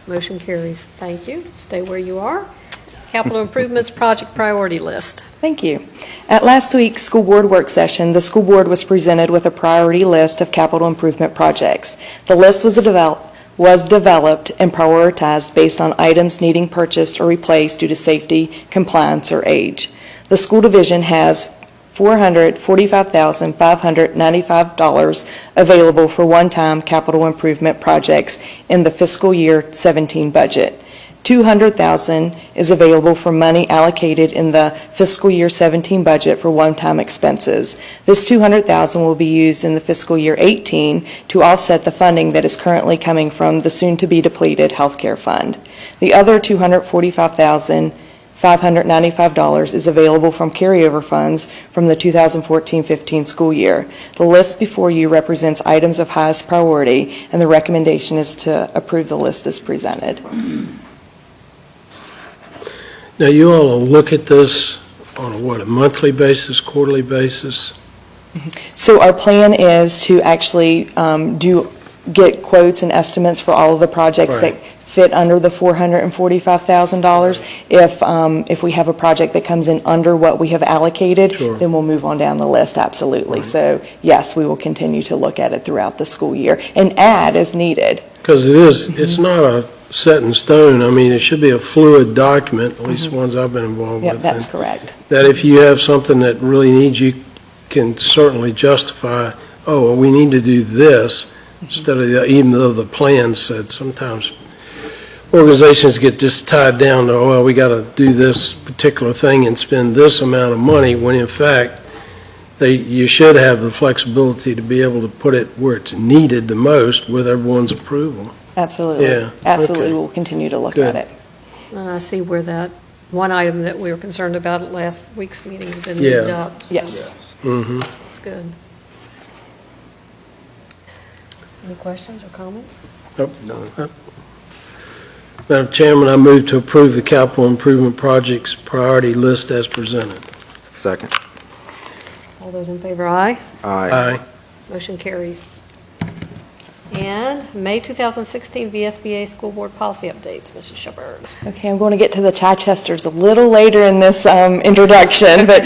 Motion carries. Thank you. Stay where you are. Capital Improvements Project Priority List. Thank you. At last week's school board work session, the school board was presented with a priority list of capital improvement projects. The list was developed and prioritized based on items needing purchased or replaced due to safety, compliance, or age. The school division has $445,595 available for one-time capital improvement projects in the fiscal year 17 budget. $200,000 is available for money allocated in the fiscal year 17 budget for one-time expenses. This $200,000 will be used in the fiscal year 18 to offset the funding that is currently coming from the soon-to-be depleted healthcare fund. The other $245,595 is available from carryover funds from the 2014-15 school year. The list before you represents items of highest priority, and the recommendation is to approve the list as presented. Now, you all will look at this on a monthly basis, quarterly basis? So our plan is to actually get quotes and estimates for all of the projects that fit under the $445,000. If we have a project that comes in under what we have allocated, Sure. then we'll move on down the list, absolutely. Right. So yes, we will continue to look at it throughout the school year and add as needed. Because it's not a set in stone. I mean, it should be a fluid document, at least the ones I've been involved Yep, with. that's and correct. That if you have something that really needs, you can certainly justify, oh, well, we need to do this, instead of, even though the plan said, sometimes organizations get just tied down to, oh, well, we got to do this particular thing and spend this amount of money, when in fact, you should have the flexibility to be able to put it where it's needed the most with everyone's approval. Absolutely. Yeah, Absolutely, okay. we'll continue to look Good. at it. And I see where that one item that we were concerned about at last week's meeting has been Yeah. moved up. So Yes. Mm-hmm. That's good. Any questions or comments? Madam Chairman, I move to approve the capital improvement projects priority list as presented. Second. All those in favor, aye. Aye. Motion carries. And May 2016 VSBA School Board Policy Updates, Mrs. Shepherd. Okay, I'm going to get to the Chichesters a little later in this introduction, but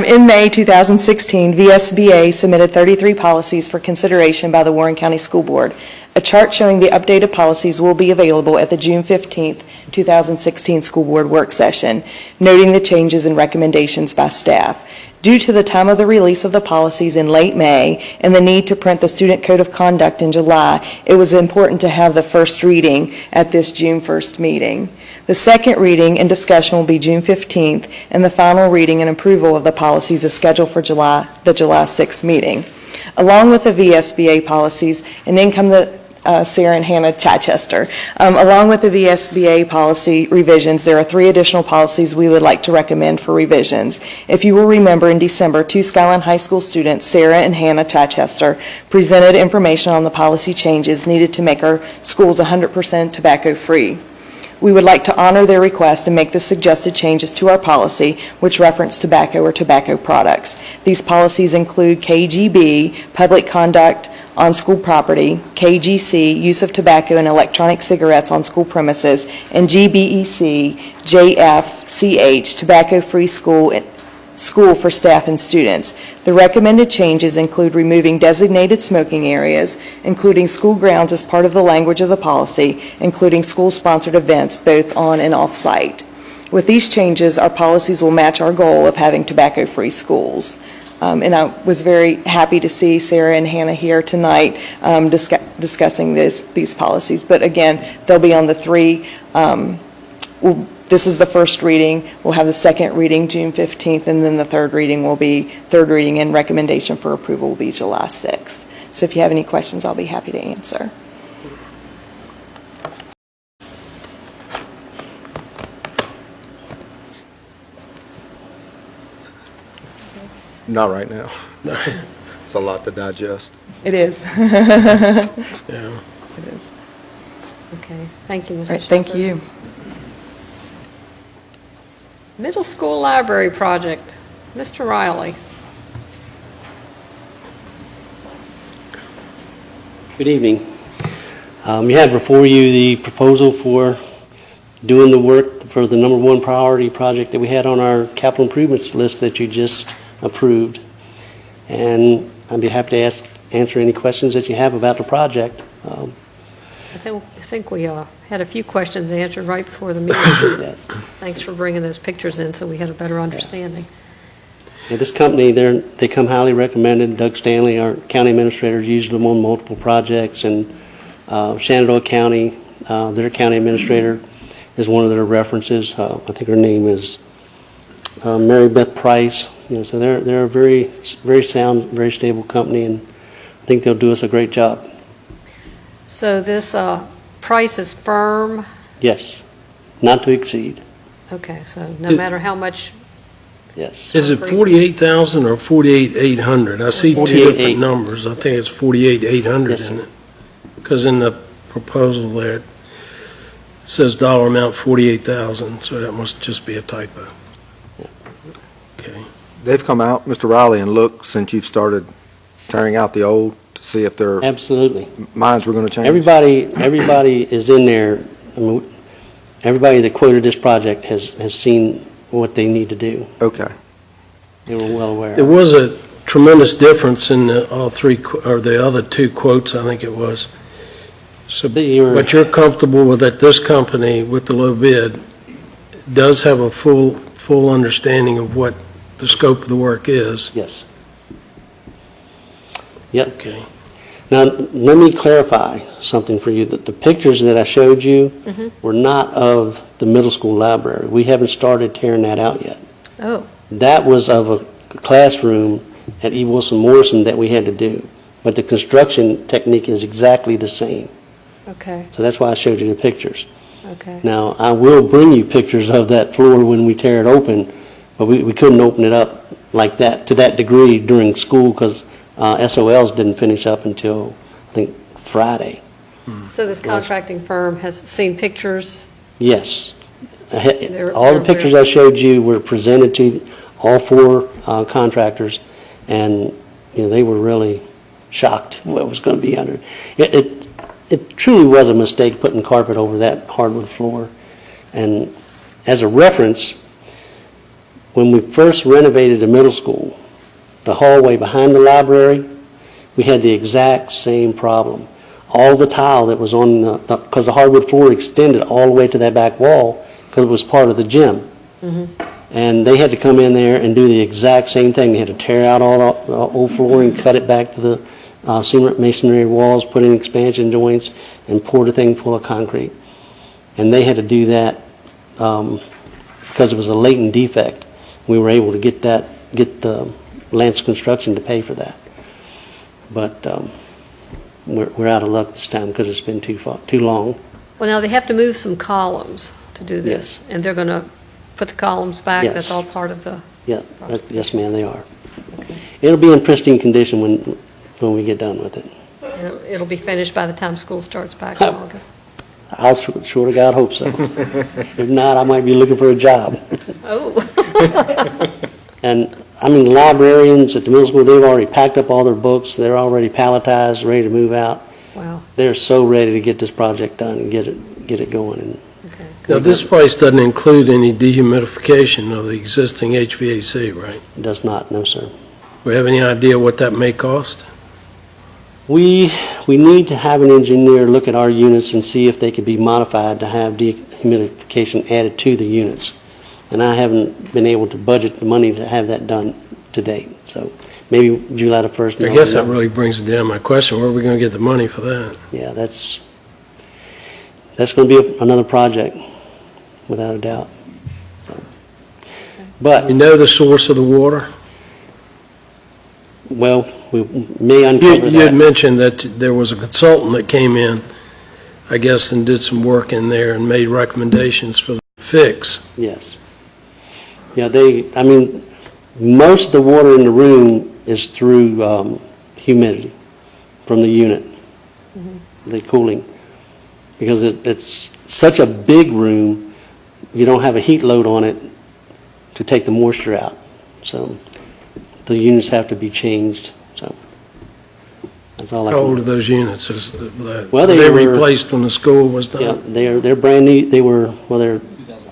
in May 2016, VSBA submitted 33 policies for consideration by the Warren County School Board. A chart showing the updated policies will be available at the June 15th, 2016 School Board Work Session, noting the changes and recommendations by staff. Due to the time of the release of the policies in late May and the need to print the Student Code of Conduct in July, it was important to have the first reading at this June 1st meeting. The second reading and discussion will be June 15th, and the final reading and approval of the policies is scheduled for the July 6th meeting. Along with the VSBA policies, and then come the Sarah and Hannah Chichester. Along with the VSBA policy revisions, there are 3 additional policies we would like to recommend for revisions. If you will remember, in December, 2 Skyline High School students, Sarah and Hannah Chichester, presented information on the policy changes needed to make our schools 100% tobacco-free. We would like to honor their request and make the suggested changes to our policy, which reference tobacco or tobacco products. These policies include KGB, public conduct on school property, KGC, use of tobacco and electronic cigarettes on school premises, and GBEC, JFCH, tobacco-free school for staff and students. The recommended changes include removing designated smoking areas, including school grounds as part of the language of the policy, including school-sponsored events both on and off-site. With these changes, our policies will match our goal of having tobacco-free schools. And I was very happy to see Sarah and Hannah here tonight discussing these policies. But again, they'll be on the 3. This is the first reading. We'll have the second reading June 15th, and then the third reading and recommendation for approval will be July 6th. So if you have any questions, I'll be happy to answer. Not right now. It's a lot to digest. It is. Yeah. It is. Okay, thank you, Mrs. All right, thank Shepherd. you. Middle School Library Project, Mr. Riley. Good evening. You have before you the proposal for doing the work for the number 1 priority project that we had on our capital improvements list that you just approved. And I'd be happy to answer any questions that you have about the project. I think we had a few questions answered right before the meeting. Yes. Thanks for bringing those pictures in so we had a better understanding. Yeah, this company, they come highly recommended. Doug Stanley, our county administrator, used them on multiple projects, and Shenandoah County, their county administrator, is one of their references. I think her name is Mary Beth Price. So they're a very, very sound, very stable company, and I think they'll do us a great job. So this price is firm? Yes, not to exceed. Okay, so no matter how much. Yes. Is it 48,000 or 48,800? I see 2 different numbers. I think it's 48,800, Yes, isn't it? Because in the proposal there, it says dollar amount 48,000, so that must just be a typo. Okay. They've come out, Mr. Riley, and looked since you've started tearing out the old to see if their Absolutely. minds were going to change? Everybody is in there. I mean, everybody that quoted this project has seen what they need to do. Okay. They were well aware. There was a tremendous difference in all 3, or the other 2 quotes, I think it was. So, but you're comfortable with that this company, with the low bid, does have a full understanding of what the scope of the work is? Yes. Yep. Okay. Now, let me clarify something for you. That the pictures that I showed you were not of the middle school library. We haven't started tearing that out yet. Oh. That was of a classroom at E. Wilson Morrison that we had to do. But the construction technique is exactly the same. Okay. So that's why I showed you the pictures. Okay. Now, I will bring you pictures of that floor when we tear it open, but we couldn't open it up like that, to that degree during school, because SOLs didn't finish up until, I think, Friday. So this contracting firm has seen pictures? Yes. They're All the pictures I showed you were presented to all 4 contractors, and they were really shocked what was going to be under. It truly was a mistake putting carpet over that hardwood floor. And as a reference, when we first renovated the middle school, the hallway behind the library, we had the exact same problem. all the tile that was on, because the hardwood floor extended all the way to that back wall, because it was part of the gym. And they had to come in there and do the exact same thing. They had to tear out all the old flooring, cut it back to the cement masonry walls, put in expansion joints, and pour the thing full of concrete. And they had to do that because it was a latent defect. We were able to get the Lance Construction to pay for that. But we're out of luck this time because it's been too long. Well, now they have to move some columns to do this, and they're going to put the columns back? Yes. That's all part of the... Yeah, yes, ma'am, they are. It'll be in pristine condition when we get done with it. It'll be finished by the time school starts back in August. I'll sure to God hope so. If not, I might be looking for a job. Oh. And, I mean, the librarians at the middle school, they've already packed up all their books. They're already palletized, ready to move out. Wow. They're so ready to get this project done and get it going. And Now, this price doesn't include any dehumidification of the existing HVAC, right? It does not, no, sir. We have any idea what that may cost? We need to have an engineer look at our units and see if they could be modified to have dehumidification added to the units. And I haven't been able to budget the money to have that done to date. So maybe July the 1st. I guess that really brings it down to my question, where are we going to get the money for that? Yeah, that's going to be another project, without a doubt. But You know the source of the water? well, we may uncover You had that. mentioned that there was a consultant that came in, I guess, and did some work in there and made recommendations for the fix. Yes. Yeah, I mean, most of the water in the room is through humidity from the unit, the cooling. Because it's such a big room, you don't have a heat load on it to take the moisture out. So the units have to be changed, so that's all I How can. old are those units? Well, Were they they were- replaced when the school was Yeah, done? they're brand new. They were, well, they're,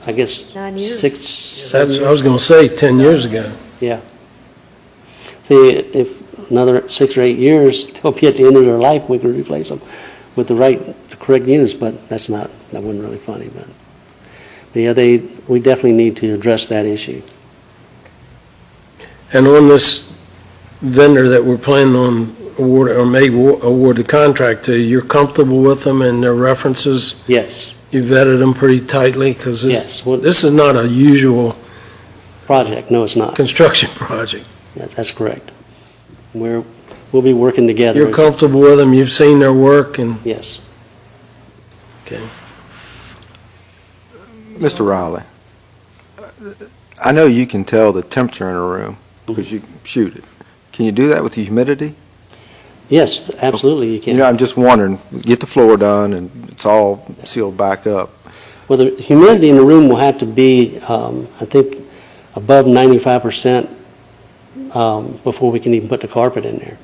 I guess, 9 years. 6, 7 I was going to say 10 years ago. Yeah. See, if another 6 or 8 years, they'll be at the end of their life, we can replace them with the correct units, but that wasn't really funny, but yeah, we definitely need to address that issue. And on this vendor that we're planning on award the contract to, you're comfortable with them and their references? Yes. You vetted them pretty tightly? Because Yes. this is not a usual Project, no, it's not. construction project. That's correct. We'll be working together. You're comfortable with them, you've seen their work, and, Yes. okay. Mr. Riley, I know you can tell the temperature in a room because you shoot it. Can you do that with the humidity? Yes, absolutely, you can. I'm just wondering, get the floor done and it's all sealed back up. Well, the humidity in the room will have to be, I think, above 95% before we can even put the carpet in there.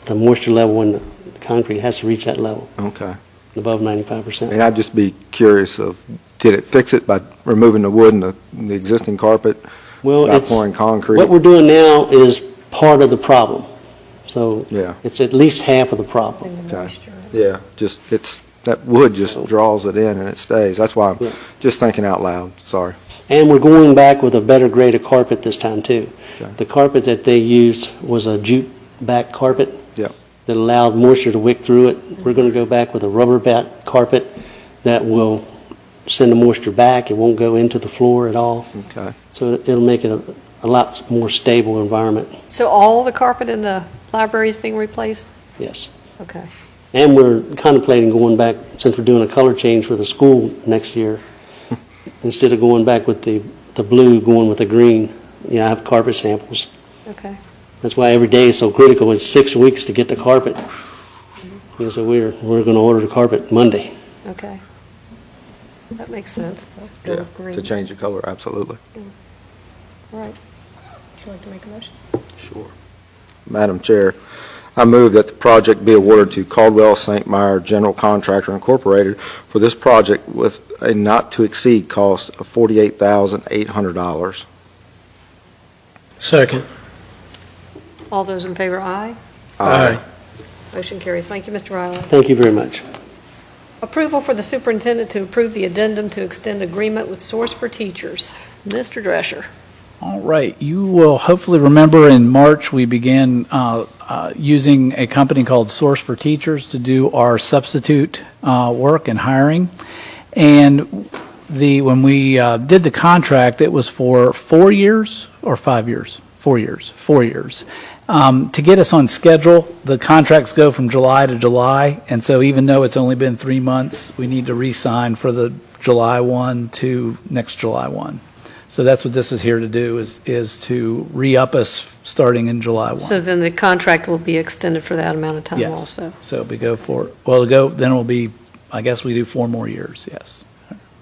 The moisture level in the concrete has to reach that level, Okay. above 95%. And I'd just be curious of, did it fix it by removing the wood and the existing carpet, Well, by pouring concrete? what we're doing now is part of the problem. So Yeah. it's at least half of the problem. Okay. Yeah, just, that wood just draws it in and it stays. That's why Yeah. I'm just thinking out loud, sorry. And we're going back with a better grade of carpet this time, too. Okay. The carpet that they used was a jute back carpet. Yep. That allowed moisture to wick through it. We're going to go back with a rubber back carpet that will send the moisture back. It won't go into the floor at all. Okay. So it'll make it a lot more stable environment. So all the carpet in the library is being replaced? Yes. Okay. And we're contemplating going back, since we're doing a color change for the school next year, instead of going back with the blue, going with the green. I have carpet samples. Okay. That's why every day is so critical. It's 6 weeks to get the carpet. So we're going to order the carpet Monday. Okay. That makes sense. To go with green. To change the color, absolutely. All right. Would you like to make a motion? Sure. Madam Chair, I move that the project be awarded to Caldwell St. Meyer General Contractor Incorporated for this project with a not-to-exceed cost of $48,800. Second. All those in favor, aye. Aye. Motion carries. Thank you, Mr. Riley. Thank you very much. Approval for the superintendent to approve the addendum to extend agreement with Source for Teachers. Mr. Drescher. All right, you will hopefully remember in March, we began using a company called Source for Teachers to do our substitute work and hiring. And when we did the contract, it was for 4 years or 5 years? 4 years. 4 years. To get us on schedule, the contracts go from July to July, and so even though it's only been 3 months, we need to re-sign for the July 1 to next July 1. So that's what this is here to do, is to re-up us starting in July 1. So then the contract will be extended for that amount of time Yes. also? So we go for, then it will be, I guess we do 4 more years, yes.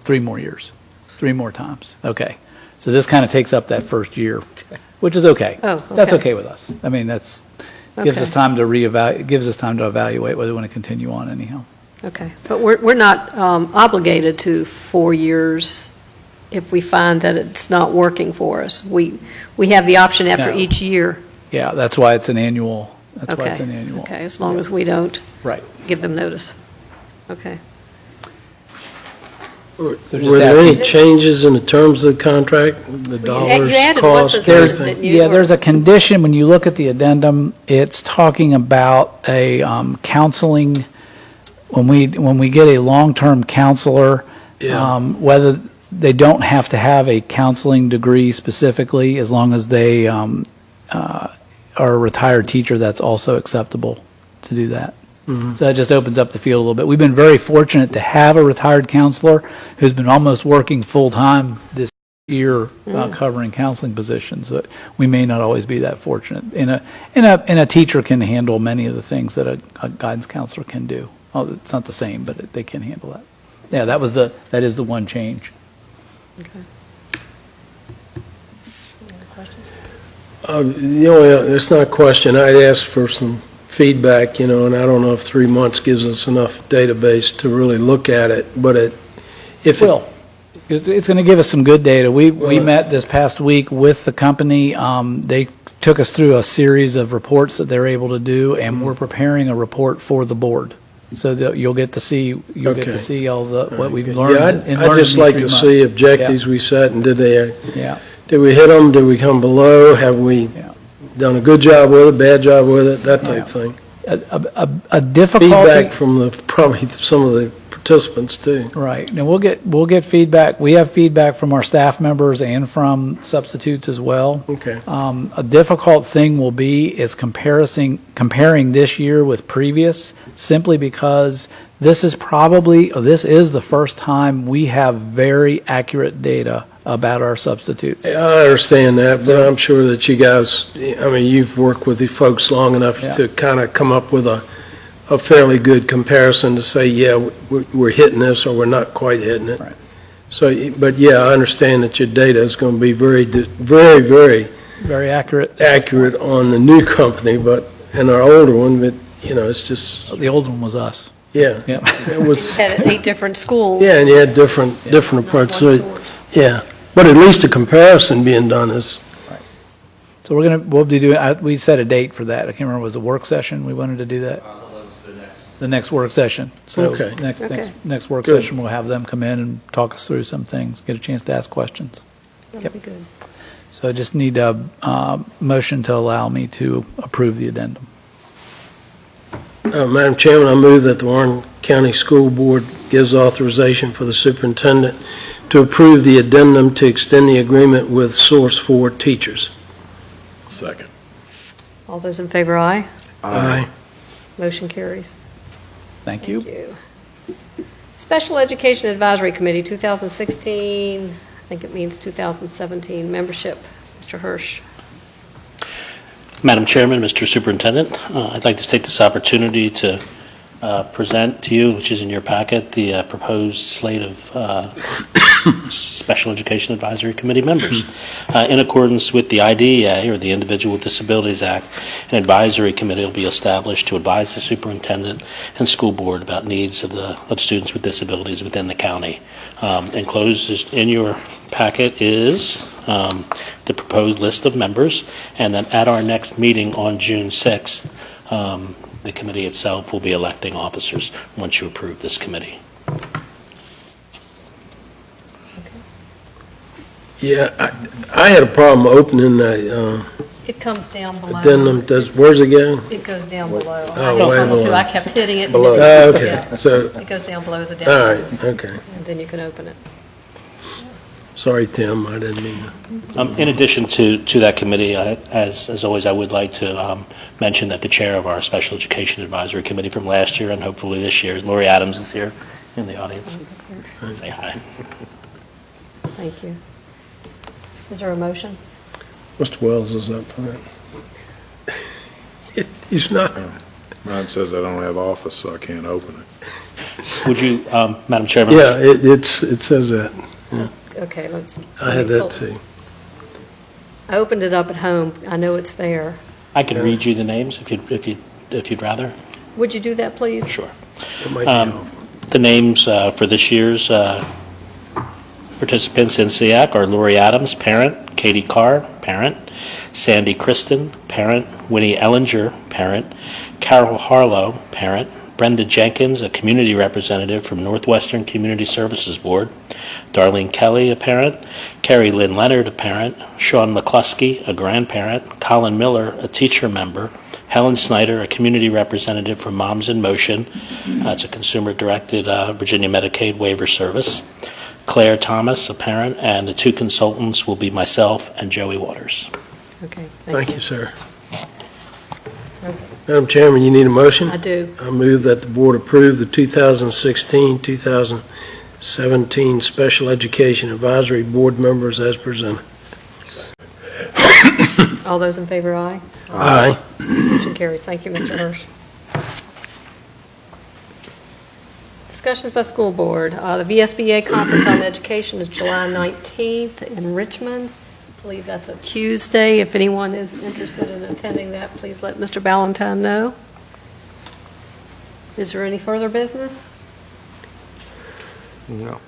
3 more years, 3 more times. Okay. So this kind of takes up that first year, which is okay. Oh, okay. That's okay with us. I mean, gives Okay. us time to gives us time to evaluate whether we want to continue on anyhow. Okay, but we're not obligated to 4 years if we find that it's not working for us. We have the option after No. each year. Yeah, that's why it's an annual, that's why it's Okay. an annual. Okay, as long as we don't Right. give them notice. Okay. Were So just there any asking- changes in the terms of the contract, the dollars, you added one cost, position everything? that you Yeah, were- there's a condition, when you look at the addendum, it's talking about a counseling, when we get a long-term counselor, Yeah. whether they don't have to have a counseling degree specifically, as long as they are a retired teacher, that's also acceptable to do that. So that just opens up the field a little bit. We've been very fortunate to have a retired counselor who's been almost working full-time this year covering counseling positions. But we may not always be that fortunate. And a teacher can handle many of the things that a guidance counselor can do. Oh, it's not the same, but they can handle that. Yeah, that is the one change. The only, it's not a question, I'd asked for some feedback, and I don't know if 3 months gives us enough database to really look at it, but if it Will. It's going to give us some good data. We Well, met this past week with the company. They took us through a series of reports that they're able to do, and we're preparing a report for the board. So that you'll get to see, Okay. all what we've learned. Yeah, I'd just like to see objectives we set, and did Yeah, we hit them, did we come below, have we Yeah. done a good job with it, bad job with it, that type of thing. a difficult. Feedback from probably some of the participants too. Right. Now, we'll get feedback. We have feedback from our staff members and from substitutes as well. Okay. A difficult thing will be is comparing this year with previous, simply because this is the first time we have very accurate data about our substitutes. I understand that, but I'm sure that you guys, you've worked with the folks long enough Yeah. to kind of come up with a fairly good comparison to say, yeah, we're hitting this or we're not quite hitting it. Right. So, but yeah, I understand that your data is going to be very, very Very accurate. accurate on the new company, but in our older one, but, it's just, The old one was us. yeah. Yep. It was, Had 8 different schools. yeah, and you had different approaches. One So, source. yeah, but at least a comparison being done is, So we'll be doing, we set a date for that. I can't remember, was it a work session? We wanted to do that? The next work session. So Okay. next work Good. session, we'll have them come in and talk us through some things, get a chance to ask questions. That'd be good. So I just need a motion to allow me to approve the addendum. Madam Chairman, I move that the Warren County School Board gives authorization for the superintendent to approve the addendum to extend the agreement with Source for Teachers. Second. All those in favor, aye. Aye. Motion carries. Thank you. Thank you. Special Education Advisory Committee, 2016, I think it means 2017, membership. Mr. Hirsch. Madam Chairman, Mr. Superintendent, I'd like to take this opportunity to present to you, which is in your packet, the proposed slate of Special Education Advisory Committee members. In accordance with the IDEA, or the Individual with Disabilities Act, an advisory committee will be established to advise the superintendent and school board about needs of students with disabilities within the county. Enclosed in your packet is the proposed list of members, and then at our next meeting on June 6th, the committee itself will be electing officers once you approve this committee. Yeah, I had a problem opening the It comes down below. addendum. Where's it go? It goes down below. I Oh, had way trouble too. below. I kept hitting it. Below. Oh, okay. Yeah. So, It goes down below as a all down. right, okay. And then you can open it. Sorry, Tim, I didn't mean to. In addition to that committee, as always, I would like to mention that the chair of our Special Education Advisory Committee from last year and hopefully this year, Lori Adams, is here in the audience. Say hi. Thank you. Is there a motion? Mr. Wells is up for it. He's not. Mine says I don't have office, so I can't open it. Would you, Madam Chairman? Yeah, it says that. Yeah. Okay, let's. I had that too. I opened it up at home. I know it's there. I can read you the names if you'd rather. Would you do that, please? Sure. It might be helpful. The names for this year's participants in SEAC are Lori Adams, parent; Katie Carr, parent; Sandy Kristen, parent; Winnie Ellinger, parent; Carol Harlow, parent; Brenda Jenkins, a community representative from Northwestern Community Services Board; Darlene Kelly, a parent; Carrie Lynn Leonard, a parent; Sean McCluskey, a grandparent; Colin Miller, a teacher member; Helen Snyder, a community representative from Moms in Motion. It's a consumer-directed Virginia Medicaid waiver service; Claire Thomas, a parent; and the two consultants will be myself and Joey Waters. Okay, Thank you, sir. Madam Chairman, you need a motion? I do. I move that the board approve the 2016-2017 Special Education Advisory Board members as presented. All those in favor, aye. Aye. Motion carries. Thank you, Mr. Hirsch. Discussions by school board. The VSBA Conference on Education is July 19th in Richmond. I believe that's a Tuesday. If anyone is interested in attending that, please let Mr. Ballantyne know. Is there any further business? No.